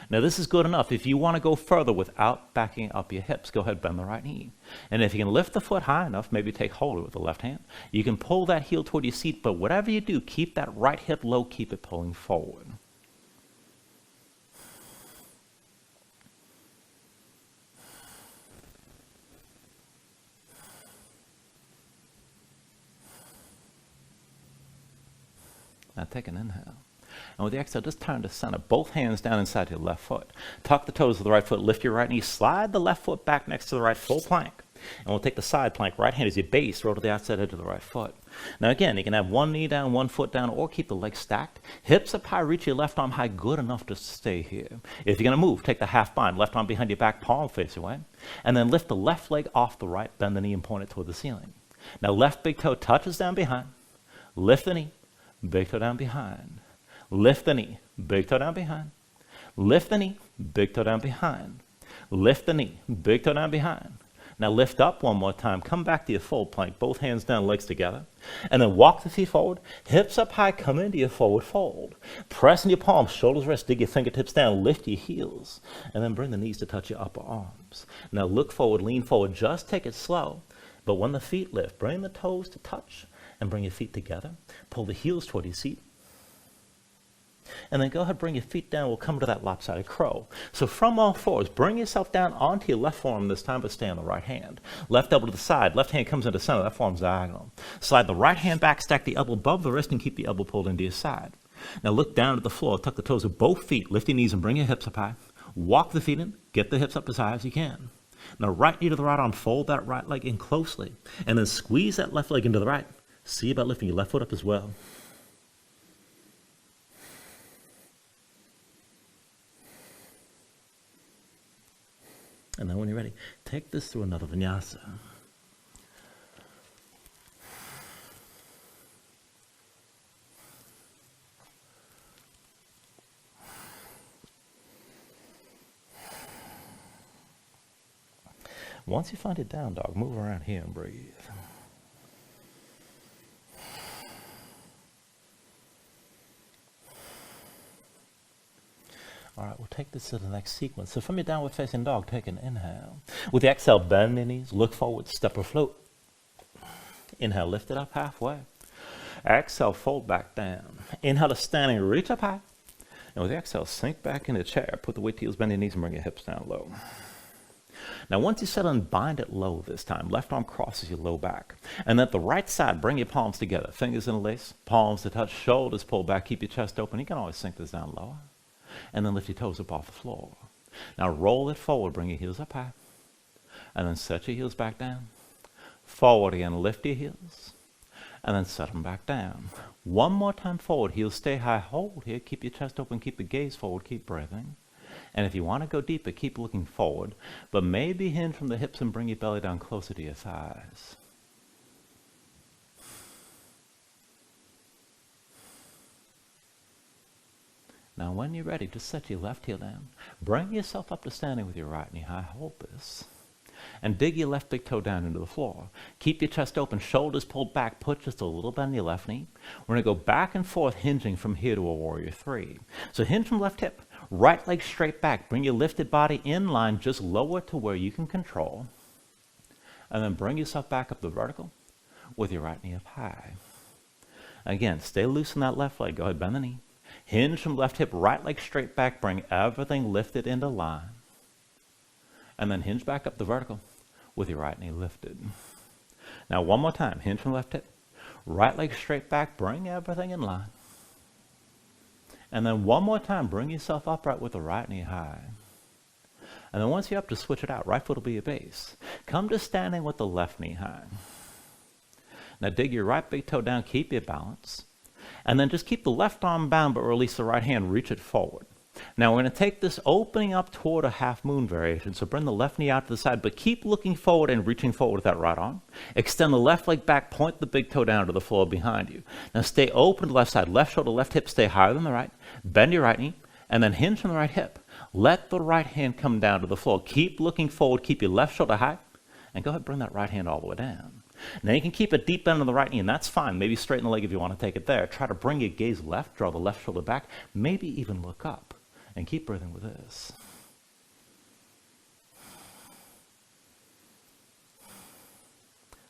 Now this is good enough. If you want to go further without backing up your hips, go ahead, bend the right knee. And if you can lift the foot high enough, maybe take hold of it with the left hand. You can pull that heel toward your seat, but whatever you do, keep that right hip low, keep it pulling forward. Now take an inhale. And with the exhale, just turn to center. Both hands down inside your left foot. Tuck the toes of the right foot. Lift your right knee. Slide the left foot back next to the right, full plank. And we'll take the side plank. Right hand is your base. Roll to the outside edge of the right foot. Now again, you can have one knee down, one foot down, or keep the legs stacked. Hips up high. Reach your left arm high. Good enough to stay here. If you're going to move, take the half bind. Left arm behind your back, palm face away. And then lift the left leg off the right. Bend the knee and point it toward the ceiling. Now left big toe touches down behind. Lift the knee. Big toe down behind. Lift the knee, big toe down behind. Lift the knee, big toe down behind. Lift the knee, big toe down behind. Now lift up one more time. Come back to your full plank, both hands down, legs together. And then walk the feet forward. Hips up high, come into your forward fold. Press in your palms, shoulders rest, dig your fingertips down, lift your heels. And then bring the knees to touch your upper arms. Now look forward, lean forward, just take it slow. But when the feet lift, bring the toes to touch and bring your feet together. Pull the heels toward your seat. And then go ahead, bring your feet down. We'll come to that lopsided crow. So from all fours, bring yourself down onto your left forearm this time, but stay on the right hand. Left elbow to the side. Left hand comes into center. That forearm's diagonal. Slide the right hand back, stack the elbow above the wrist, and keep the elbow pulled into your side. Now look down at the floor. Tuck the toes of both feet. Lift your knees and bring your hips up high. Walk the feet in. Get the hips up as high as you can. Now right knee to the right arm. Fold that right leg in closely. And then squeeze that left leg into the right. See about lifting your left foot up as well. And then when you're ready, take this through another vinyasa. Once you find it down dog, move around here and breathe. All right, we'll take this to the next sequence. So from your downward facing dog, take an inhale. With the exhale, bend your knees, look forward, step or float. Inhale, lift it up halfway. Exhale, fold back down. Inhale to standing, reach up high. And with the exhale, sink back in the chair. Put the weight to heels, bend your knees, and bring your hips down low. Now once you settle and bind it low this time, left arm crosses your low back. And then at the right side, bring your palms together. Fingers in a lace, palms to touch, shoulders pull back, keep your chest open. You can always sink this down lower. And then lift your toes up off the floor. Now roll it forward, bring your heels up high. And then set your heels back down. Forward again, lift your heels. And then set them back down. One more time forward, heels stay high, hold here, keep your chest open, keep the gaze forward, keep breathing. And if you want to go deeper, keep looking forward, but maybe hinge from the hips and bring your belly down closer to your thighs. Now when you're ready, just set your left heel down. Bring yourself up to standing with your right knee high. Hold this. And dig your left big toe down into the floor. Keep your chest open, shoulders pulled back. Put just a little bend in your left knee. We're going to go back and forth, hinging from here to a warrior three. So hinge from left hip. Right leg straight back. Bring your lifted body in line, just lower to where you can control. And then bring yourself back up the vertical. with your right knee up high. Again, stay loose in that left leg. Go ahead, bend the knee. Hinge from left hip, right leg straight back. Bring everything lifted into line. And then hinge back up the vertical with your right knee lifted. Now one more time. Hinge from left hip. Right leg straight back. Bring everything in line. And then one more time. Bring yourself upright with the right knee high. And then once you're up, just switch it out. Right foot will be your base. Come to standing with the left knee high. Now dig your right big toe down. Keep your balance. And then just keep the left arm bound, but release the right hand. Reach it forward. Now we're going to take this opening up toward a half moon variation. So bring the left knee out to the side, but keep looking forward and reaching forward with that right arm. Extend the left leg back, point the big toe down to the floor behind you. Now stay open to the left side. Left shoulder, left hip, stay higher than the right. Bend your right knee, and then hinge from the right hip. Let the right hand come down to the floor. Keep looking forward. Keep your left shoulder high, and go ahead and bring that right hand all the way down. Now you can keep a deep bend on the right knee, and that's fine. Maybe straighten the leg if you want to take it there. Try to bring your gaze left, draw the left shoulder back, maybe even look up. And keep breathing with this.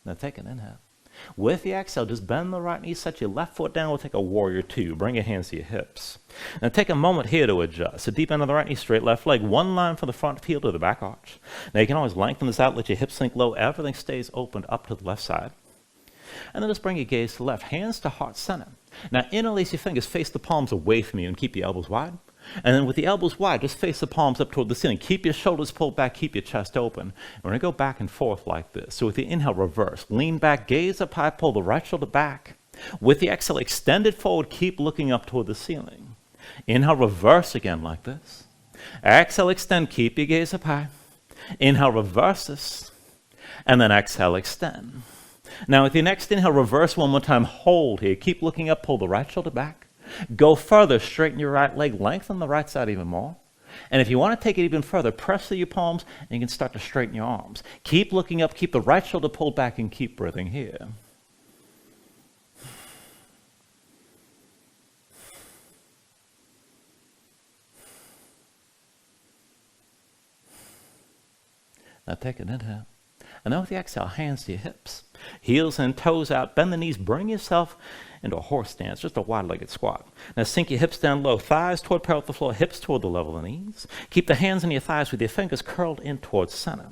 Now take an inhale. With the exhale, just bend the right knee, set your left foot down. We'll take a warrior two. Bring your hands to your hips. Now take a moment here to adjust. So deep end of the right knee, straight left leg. One line from the front heel to the back arch. Now you can always lengthen this out, let your hips sink low. Everything stays opened up to the left side. And then just bring your gaze to the left. Hands to heart center. Now interlace your fingers, face the palms away from you, and keep your elbows wide. And then with the elbows wide, just face the palms up toward the ceiling. Keep your shoulders pulled back, keep your chest open. And we're going to go back and forth like this. So with the inhale, reverse. Lean back, gaze up high, pull the right shoulder back. With the exhale, extend it forward, keep looking up toward the ceiling. Inhale, reverse again like this. Exhale, extend, keep your gaze up high. Inhale, reverse this. And then exhale, extend. Now with your next inhale, reverse one more time. Hold here. Keep looking up, pull the right shoulder back. Go further, straighten your right leg, lengthen the right side even more. And if you want to take it even further, press through your palms and you can start to straighten your arms. Keep looking up, keep the right shoulder pulled back, and keep breathing here. Now take an inhale. And then with the exhale, hands to your hips. Heels and toes out. Bend the knees. Bring yourself into a horse stance, just a wide-legged squat. Now sink your hips down low. Thighs toward parallel with the floor. Hips toward the level of the knees. Keep the hands on your thighs with your fingers curled in towards center.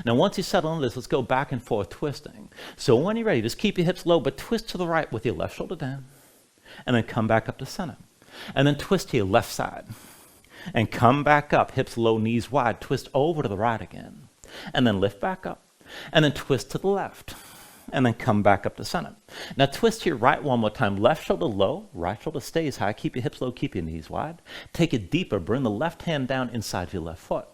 Now once you settle into this, let's go back and forth twisting. So when you're ready, just keep your hips low, but twist to the right with your left shoulder down. And then come back up to center. And then twist to your left side. And come back up, hips low, knees wide. Twist over to the right again. And then lift back up, and then twist to the left, and then come back up to center. Now twist to your right one more time. Left shoulder low, right shoulder stays high. Keep your hips low, keep your knees wide. Take it deeper. Bring the left hand down inside your left foot.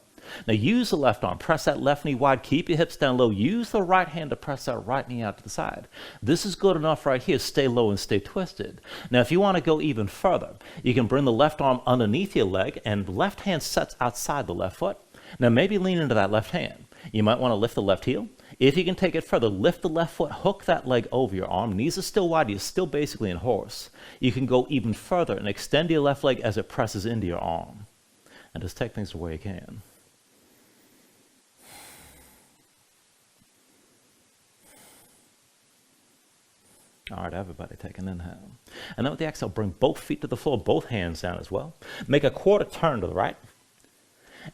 Now use the left arm. Press that left knee wide. Keep your hips down low. Use the right hand to press that right knee out to the side. This is good enough right here. Stay low and stay twisted. Now if you want to go even further, you can bring the left arm underneath your leg, and the left hand sets outside the left foot. Now maybe lean into that left hand. You might want to lift the left heel. If you can take it further, lift the left foot, hook that leg over your arm. Knees are still wide. You're still basically in horse. You can go even further and extend your left leg as it presses into your arm. And just take things the way you can. All right, everybody, take an inhale. And then with the exhale, bring both feet to the floor, both hands down as well. Make a quarter turn to the right.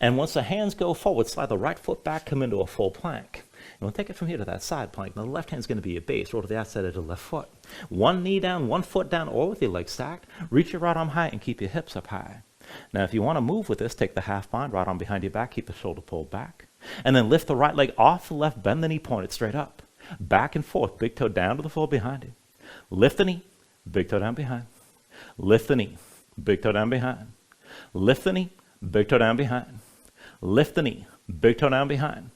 And once the hands go forward, slide the right foot back, come into a full plank. And we'll take it from here to that side plank. Now the left hand's going to be your base. Roll to the outside edge of the left foot. One knee down, one foot down, or with your legs stacked. Reach your right arm high and keep your hips up high. Now if you want to move with this, take the half bind, right arm behind your back, keep the shoulder pulled back. And then lift the right leg off the left, bend the knee, point it straight up. Back and forth, big toe down to the floor behind you. Lift the knee, big toe down behind. Lift the knee, big toe down behind. Lift the knee, big toe down behind. Lift the knee, big toe down behind.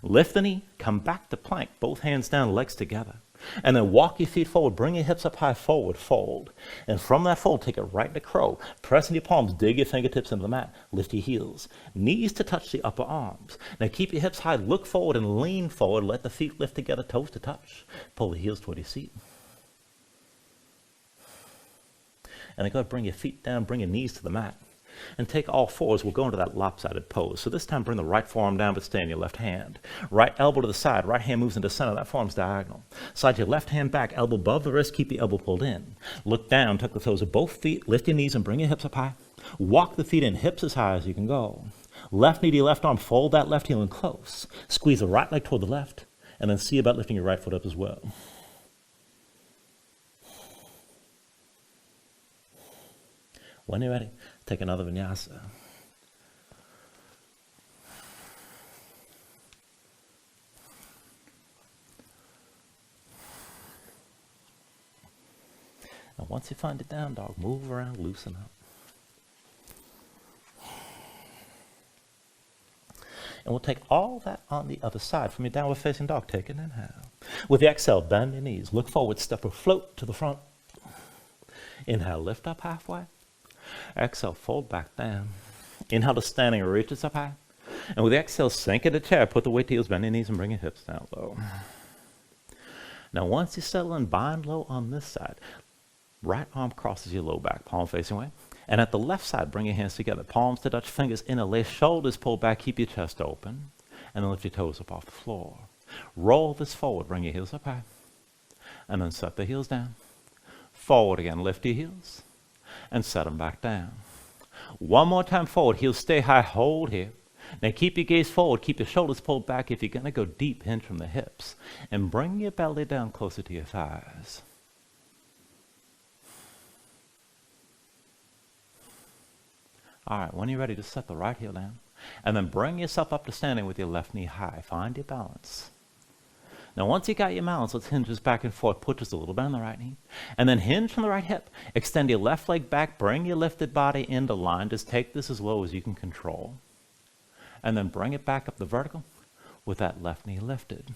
Lift the knee, come back to plank, both hands down, legs together. And then walk your feet forward, bring your hips up high, forward, fold. And from that fold, take it right to crow. Press in your palms, dig your fingertips into the mat, lift your heels. Knees to touch the upper arms. Now keep your hips high, look forward and lean forward, let the feet lift together, toes to touch. Pull the heels toward your seat. And then go ahead, bring your feet down, bring your knees to the mat. And take all fours. We'll go into that lopsided pose. So this time bring the right forearm down, but stay in your left hand. Right elbow to the side. Right hand moves into center. That forearm's diagonal. Slide your left hand back, elbow above the wrist. Keep the elbow pulled in. Look down, tuck the toes of both feet. Lift your knees and bring your hips up high. Walk the feet in, hips as high as you can go. Left knee to your left arm. Fold that left heel in close. Squeeze the right leg toward the left. And then see about lifting your right foot up as well. When you're ready, take another vinyasa. And once you find it down dog, move around, loosen up. And we'll take all that on the other side. From your downward facing dog, take an inhale. With the exhale, bend your knees. Look forward, step or float to the front. Inhale, lift up halfway. Exhale, fold back down. Inhale to standing, reaches up high. And with the exhale, sink into chair. Put the weight to heels, bend your knees, and bring your hips down low. Now, once you settle in, bind low on this side. Right arm crosses your low back, palm facing away. And at the left side, bring your hands together. Palms to touch fingers, interlace, shoulders pull back, keep your chest open. And then lift your toes up off the floor. Roll this forward, bring your heels up high. And then set the heels down. Forward again, lift your heels. And set them back down. One more time forward, heels stay high, hold here. Now keep your gaze forward, keep your shoulders pulled back. If you're going to go deep, hinge from the hips. And bring your belly down closer to your thighs. All right, when you're ready, just set the right heel down. And then bring yourself up to standing with your left knee high. Find your balance. Now, once you got your balance, let's hinge this back and forth. Put just a little bit on the right knee. And then hinge from the right hip. Extend your left leg back. Bring your lifted body into line. Just take this as low as you can control. And then bring it back up the vertical with that left knee lifted.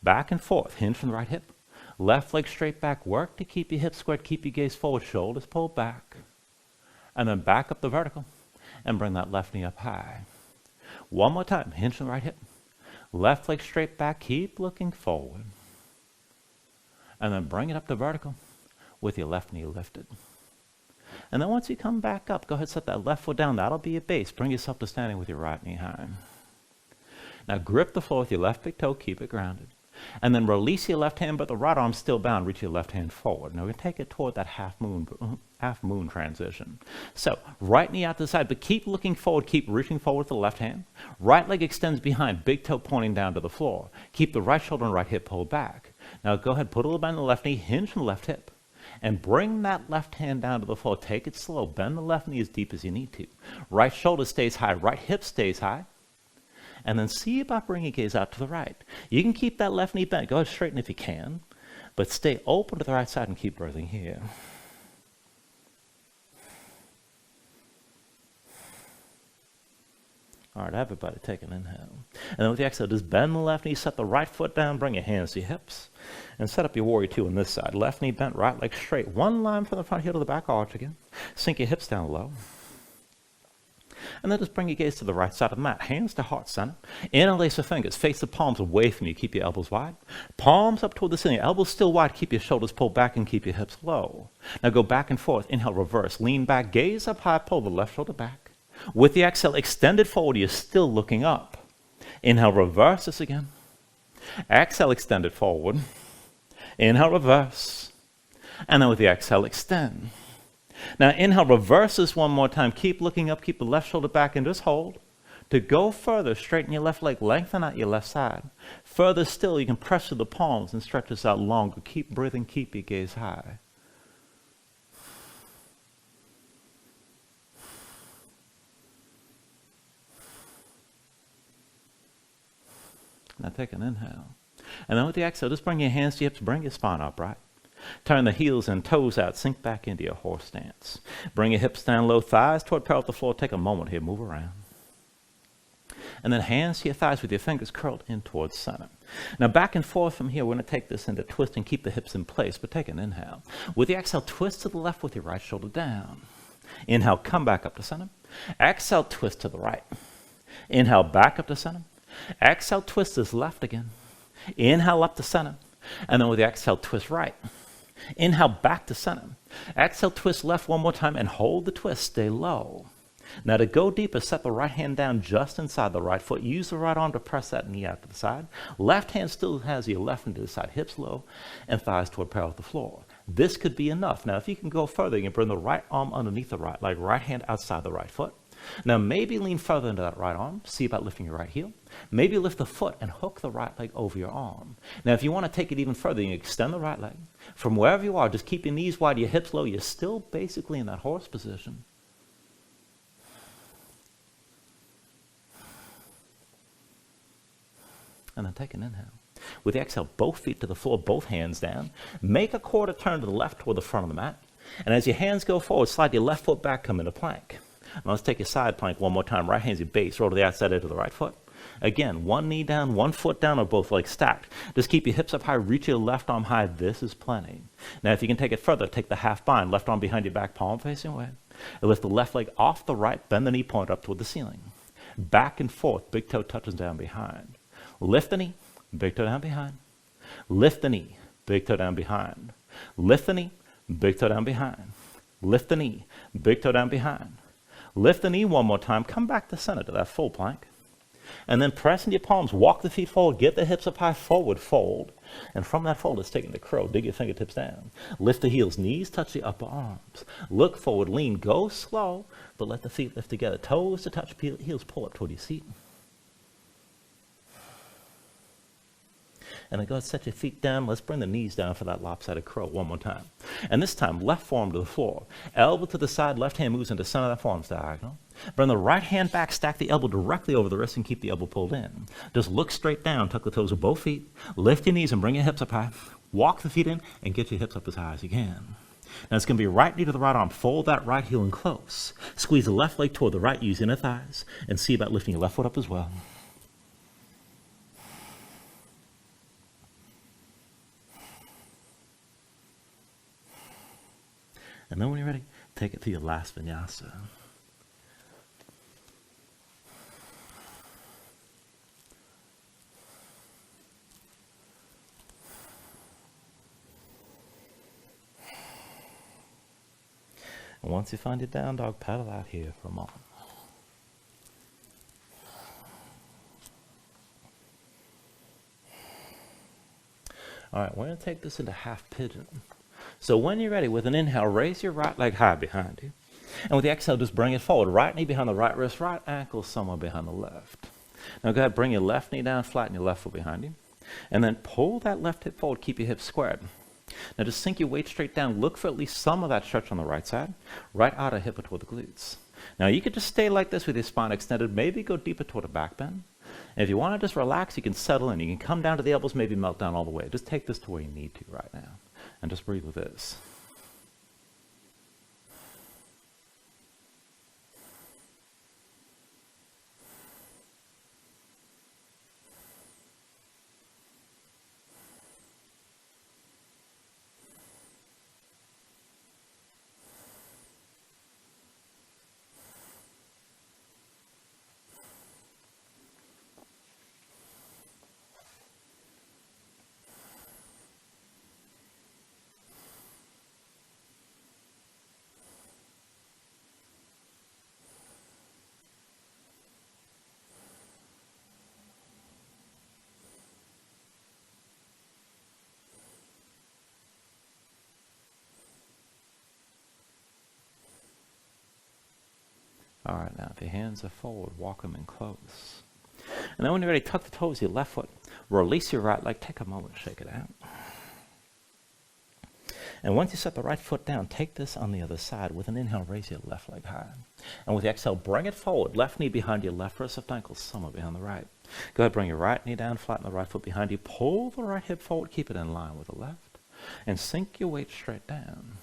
Back and forth. Hinge from the right hip. Left leg straight back. Work to keep your hips squared. Keep your gaze forward. Shoulders pulled back. And then back up the vertical. And bring that left knee up high. One more time. Hinge from the right hip. Left leg straight back, keep looking forward. And then bring it up to vertical with your left knee lifted. And then once you come back up, go ahead and set that left foot down. That'll be your base. Bring yourself to standing with your right knee high. Now grip the floor with your left big toe, keep it grounded. And then release your left hand, but the right arm's still bound. Reach your left hand forward. Now we're going to take it toward that half moon transition. So right knee out to the side, but keep looking forward. Keep reaching forward with the left hand. Right leg extends behind, big toe pointing down to the floor. Keep the right shoulder and right hip pulled back. Now go ahead, put a little bend in the left knee, hinge from the left hip. And bring that left hand down to the floor. Take it slow. Bend the left knee as deep as you need to. Right shoulder stays high. Right hip stays high. And then see about bringing your gaze out to the right. You can keep that left knee bent. Go ahead, straighten if you can. But stay open to the right side and keep breathing here. All right, everybody take an inhale. And then with the exhale, just bend the left knee, set the right foot down, bring your hands to your hips. And set up your warrior two on this side. Left knee bent, right leg straight. One line from the front heel to the back arch again. Sink your hips down low. And then just bring your gaze to the right side of the mat. Hands to heart center. Interlace the fingers. Face the palms away from you. Keep your elbows wide. Palms up toward the ceiling. Elbows still wide. Keep your shoulders pulled back and keep your hips low. Now go back and forth. Inhale, reverse. Lean back. Gaze up high. Pull the left shoulder back. With the exhale, extend it forward. You're still looking up. Inhale, reverse this again. Exhale, extend it forward. Inhale, reverse. And then with the exhale, extend. Now inhale, reverse this one more time. Keep looking up, keep the left shoulder back and just hold. To go further, straighten your left leg, lengthen out your left side. Further still, you can press to the palms and stretch this out longer. Keep breathing, keep your gaze high. Now take an inhale. And then with the exhale, just bring your hands to your hips, bring your spine upright. Turn the heels and toes out. Sink back into your horse stance. Bring your hips down low, thighs toward parallel with the floor. Take a moment here. Move around. And then hands to your thighs with your fingers curled in towards center. Now back and forth from here, we're going to take this into twist and keep the hips in place, but take an inhale. With the exhale, twist to the left with your right shoulder down. Inhale, come back up to center. Exhale, twist to the right. Inhale, back up to center. Exhale, twist this left again. Inhale, up to center. And then with the exhale, twist right. Inhale, back to center. Exhale, twist left one more time and hold the twist. Stay low. Now to go deeper, set the right hand down just inside the right foot. Use the right arm to press that knee out to the side. Left hand still has your left knee to the side, hips low, and thighs toward parallel with the floor. This could be enough. Now if you can go further, you can bring the right arm underneath the right leg, right hand outside the right foot. Now maybe lean further into that right arm. See about lifting your right heel. Maybe lift the foot and hook the right leg over your arm. Now if you want to take it even further, you can extend the right leg. From wherever you are, just keep your knees wide, your hips low. You're still basically in that horse position. And then take an inhale. With the exhale, both feet to the floor, both hands down. Make a quarter turn to the left toward the front of the mat. And as your hands go forward, slide your left foot back, come into plank. Now let's take your side plank one more time. Right hand's your base, roll to the outside edge of the right foot. Again, one knee down, one foot down, or both legs stacked. Just keep your hips up high, reach your left arm high. This is plenty. Now if you can take it further, take the half bind, left arm behind your back, palm facing away. And lift the left leg off the right, bend the knee, point up toward the ceiling. Back and forth, big toe touches down behind. Lift the knee, big toe down behind. Lift the knee, big toe down behind. Lift the knee, big toe down behind. Lift the knee, big toe down behind. Lift the knee one more time. Come back to center to that full plank. And then press into your palms. Walk the feet forward. Get the hips up high. Forward fold. And from that fold, it's taking the crow. Dig your fingertips down. Lift the heels. Knees touch the upper arms. Look forward. Lean. Go slow, but let the feet lift together. Toes to touch. Heels pull up toward your seat. And then go ahead, set your feet down. Let's bring the knees down for that lopsided crow one more time. And this time, left forearm to the floor. Elbow to the side, left hand moves into center of that forearm's diagonal. Bring the right hand back, stack the elbow directly over the wrist and keep the elbow pulled in. Just look straight down, tuck the toes of both feet. Lift your knees and bring your hips up high. Walk the feet in and get your hips up as high as you can. Now it's going to be right knee to the right arm. Fold that right heel in close. Squeeze the left leg toward the right, use inner thighs. And see about lifting your left foot up as well. And then when you're ready, take it to your last vinyasa. And once you find your down dog, paddle out here for a moment. All right, we're going to take this into half pigeon. So when you're ready, with an inhale, raise your right leg high behind you. And with the exhale, just bring it forward. Right knee behind the right wrist, right ankle somewhere behind the left. Now go ahead, bring your left knee down, flatten your left foot behind you. And then pull that left hip forward, keep your hips squared. Now just sink your weight straight down. Look for at least some of that stretch on the right side. Right outer hip toward the glutes. Now you could just stay like this with your spine extended. Maybe go deeper toward a back bend. And if you want to just relax, you can settle in. You can come down to the elbows, maybe melt down all the way. Just take this to where you need to right now. And just breathe with this. All right, now if your hands are forward, walk them in close. And then when you're ready, tuck the toes of your left foot. Release your right leg. Take a moment, shake it out. And once you set the right foot down, take this on the other side. With an inhale, raise your left leg high. And with the exhale, bring it forward. Left knee behind your left wrist, left ankle somewhere behind the right. Go ahead, bring your right knee down, flatten the right foot behind you. Pull the right hip forward, keep it in line with the left. And sink your weight straight down.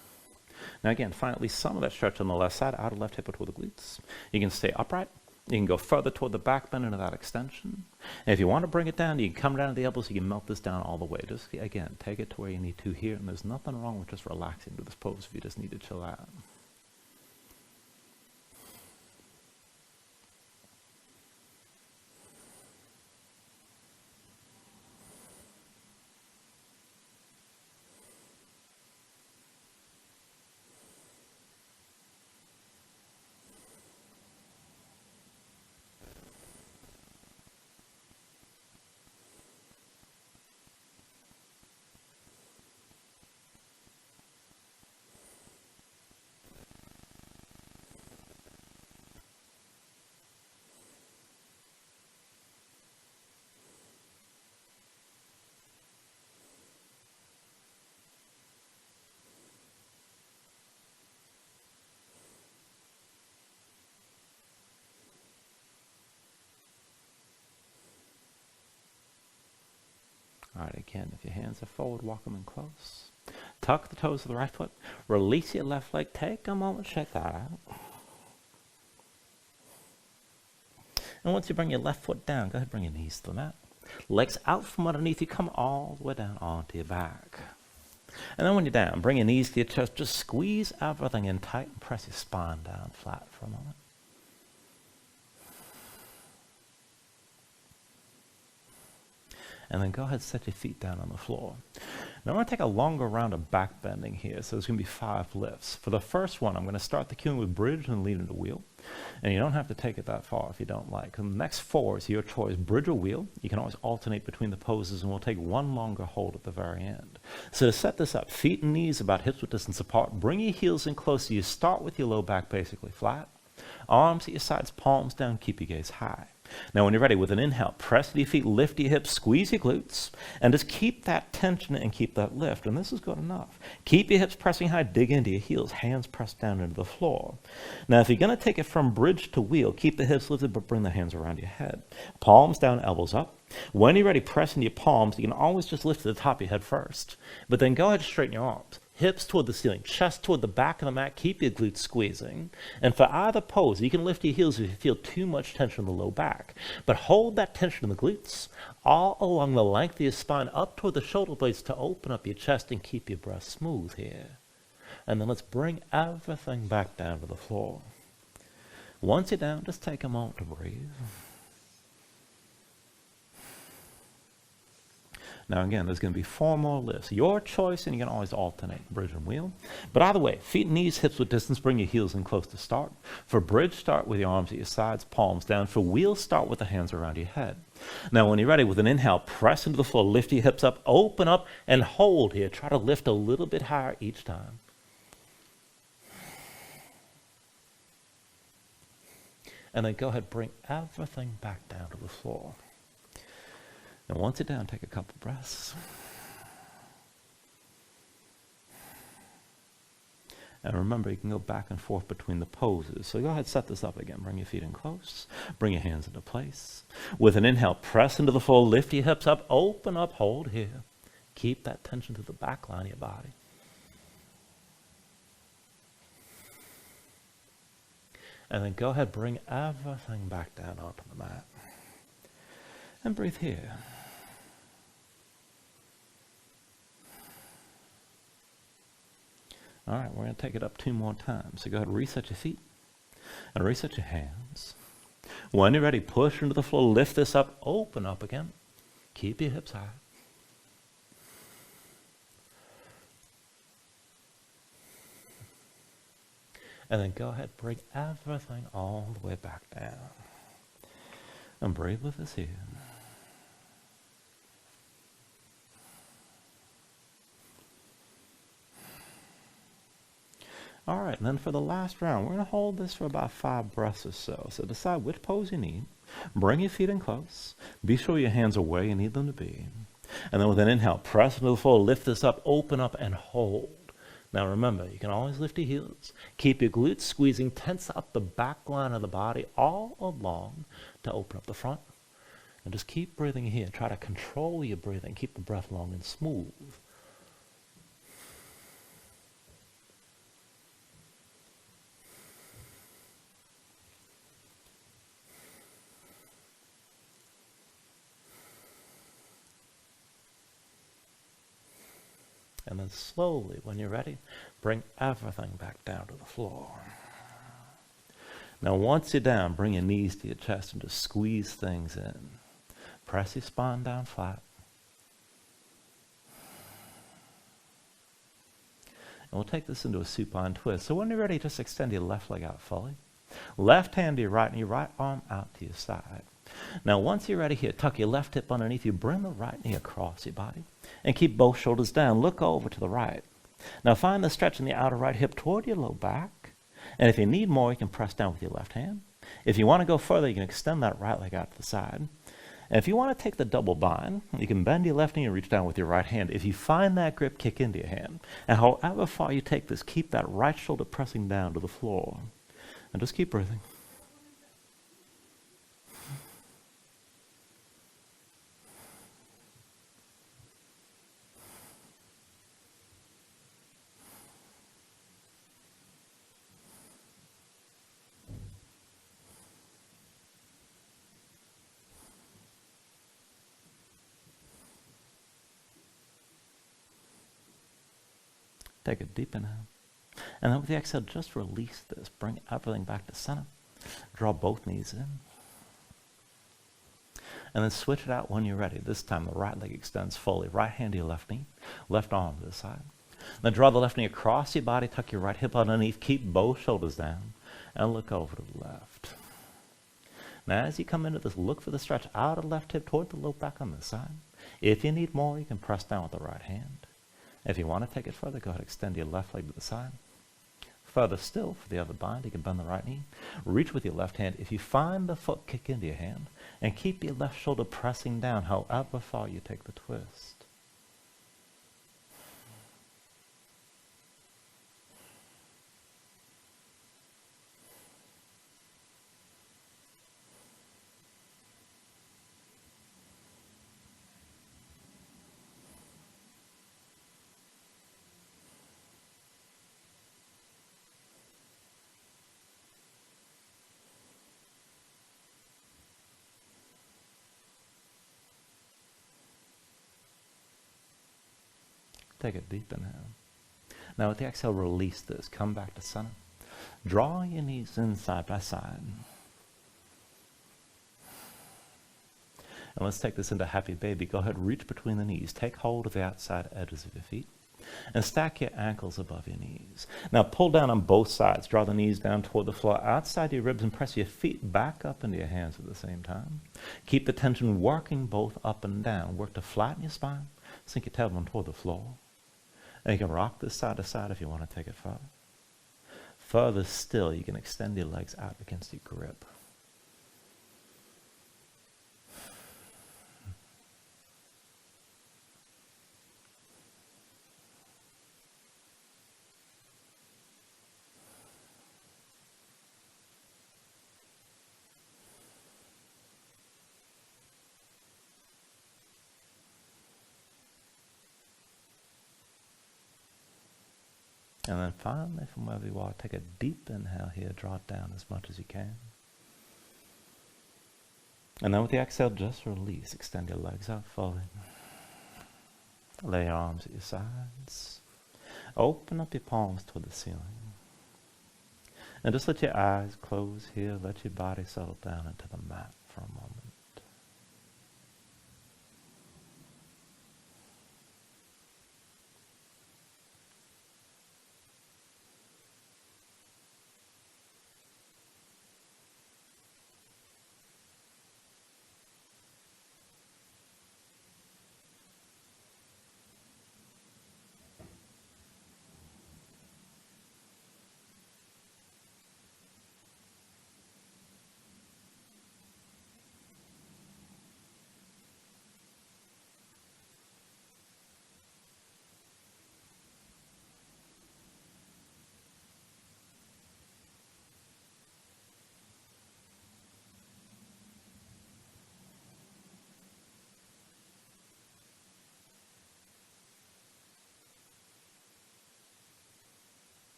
Now again, find at least some of that stretch on the left side, outer left hip toward the glutes. You can stay upright. You can go further toward the back bend into that extension. And if you want to bring it down, you can come down to the elbows. You can melt this down all the way. Just, again, take it to where you need to here. And there's nothing wrong with just relaxing to this pose if you just need to chill out. Again, if your hands are forward, walk them in close. Tuck the toes of the right foot. Release your left leg. Take a moment, shake that out. And once you bring your left foot down, go ahead and bring your knees to the mat. Legs out from underneath you, come all the way down onto your back. And then when you're down, bring your knees to your chest. Just squeeze everything in tight and press your spine down flat for a moment. And then go ahead and set your feet down on the floor. Now I'm going to take a longer round of back bending here, so there's going to be 5 lifts. For the first one, I'm going to start the cueing with bridge and lead into wheel. And you don't have to take it that far if you don't like. And the next 4 is your choice, bridge or wheel. You can always alternate between the poses, and we'll take one longer hold at the very end. So to set this up, feet and knees about hips width distance apart. Bring your heels in close. So you start with your low back basically flat. Arms at your sides, palms down, keep your gaze high. Now when you're ready, with an inhale, press your feet, lift your hips, squeeze your glutes, and just keep that tension and keep that lift. And this is good enough. Keep your hips pressing high, dig into your heels, hands pressed down into the floor. Now if you're going to take it from bridge to wheel, keep the hips lifted, but bring the hands around your head. Palms down, elbows up. When you're ready, press into your palms. You can always just lift to the top of your head first, but then go ahead and straighten your arms. Hips toward the ceiling, chest toward the back of the mat, keep your glutes squeezing. And for either pose, you can lift your heels if you feel too much tension in the low back. But hold that tension in the glutes all along the length of your spine up toward the shoulder blades to open up your chest and keep your breath smooth here. And then let's bring everything back down to the floor. Once you're down, just take a moment to breathe. Now again, there's going to be 4 more lifts. Your choice, and you can always alternate bridge and wheel. But either way, feet and knees, hips with distance, bring your heels in close to start. For bridge, start with your arms at your sides, palms down. For wheel, start with the hands around your head. Now when you're ready, with an inhale, press into the floor, lift your hips up, open up, and hold here. Try to lift a little bit higher each time. And then go ahead, bring everything back down to the floor. And once you're down, take a couple breaths. And remember, you can go back and forth between the poses. So go ahead, set this up again. Bring your feet in close. Bring your hands into place. With an inhale, press into the floor, lift your hips up, open up, hold here. Keep that tension to the back line of your body. And then go ahead, bring everything back down onto the mat. And breathe here. All right, we're going to take it up 2 more times. So go ahead and reset your feet and reset your hands. When you're ready, push into the floor, lift this up, open up again. Keep your hips high. And then go ahead, bring everything all the way back down. And breathe with us here. All right, and then for the last round, we're going to hold this for about 5 breaths or so. So decide which pose you need. Bring your feet in close. Be sure your hands are where you need them to be. And then with an inhale, press into the floor, lift this up, open up, and hold. Now remember, you can always lift your heels. Keep your glutes squeezing, tense up the back line of the body all along to open up the front. And just keep breathing here. Try to control your breathing. Keep the breath long and smooth. And then slowly, when you're ready, bring everything back down to the floor. Now once you're down, bring your knees to your chest and just squeeze things in. Press your spine down flat. And we'll take this into a supine twist. So when you're ready, just extend your left leg out fully. Left hand to your right and your right arm out to your side. Now once you're ready here, tuck your left hip underneath you, bring the right knee across your body, and keep both shoulders down. Look over to the right. Now find the stretch in the outer right hip toward your low back, and if you need more, you can press down with your left hand. If you want to go further, you can extend that right leg out to the side. And if you want to take the double bind, you can bend your left knee and reach down with your right hand. If you find that grip, kick into your hand. And however far you take this, keep that right shoulder pressing down to the floor. And just keep breathing. Take a deep inhale. And then with the exhale, just release this. Bring everything back to center. Draw both knees in. And then switch it out when you're ready. This time the right leg extends fully. Right hand to your left knee. Left arm to the side. Then draw the left knee across your body. Tuck your right hip underneath. Keep both shoulders down. And look over to the left. Now as you come into this, look for the stretch out of the left hip toward the low back on this side. If you need more, you can press down with the right hand. If you want to take it further, go ahead and extend your left leg to the side. Further still, for the other bind, you can bend the right knee. Reach with your left hand. If you find the foot, kick into your hand. And keep your left shoulder pressing down however far you take the twist. Take a deep inhale. Now with the exhale, release this. Come back to center. Draw your knees in side by side. And let's take this into happy baby. Go ahead, reach between the knees. Take hold of the outside edges of your feet. And stack your ankles above your knees. Now pull down on both sides. Draw the knees down toward the floor outside your ribs and press your feet back up into your hands at the same time. Keep the tension working both up and down. Work to flatten your spine. Sink your tailbone toward the floor. And you can rock this side to side if you want to take it further. Further still, you can extend your legs out against your grip. And then finally, from wherever you are, take a deep inhale here. Draw it down as much as you can. And then with the exhale, just release. Extend your legs out fully. Lay your arms at your sides. Open up your palms toward the ceiling. And just let your eyes close here. Let your body settle down into the mat for a moment.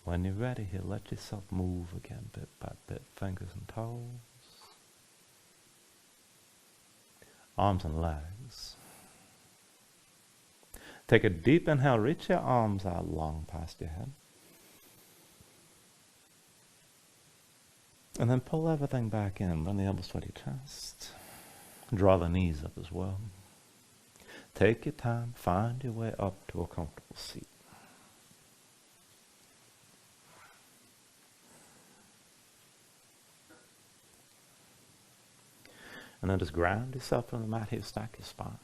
When you're ready here, let yourself move again bit by bit, fingers and toes, arms and legs. Take a deep inhale, reach your arms out long past your head. And then pull everything back in, run the elbows toward your chest. Draw the knees up as well. Take your time, find your way up to a comfortable seat. And then just ground yourself on the mat here, stack your spine.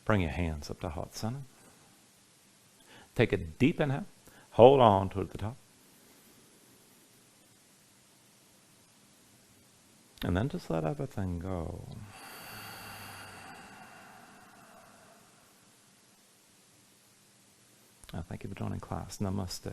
Bring your hands up to heart center. Take a deep inhale. Hold on toward the top. And then just let everything go. Thank you for joining class. Namaste.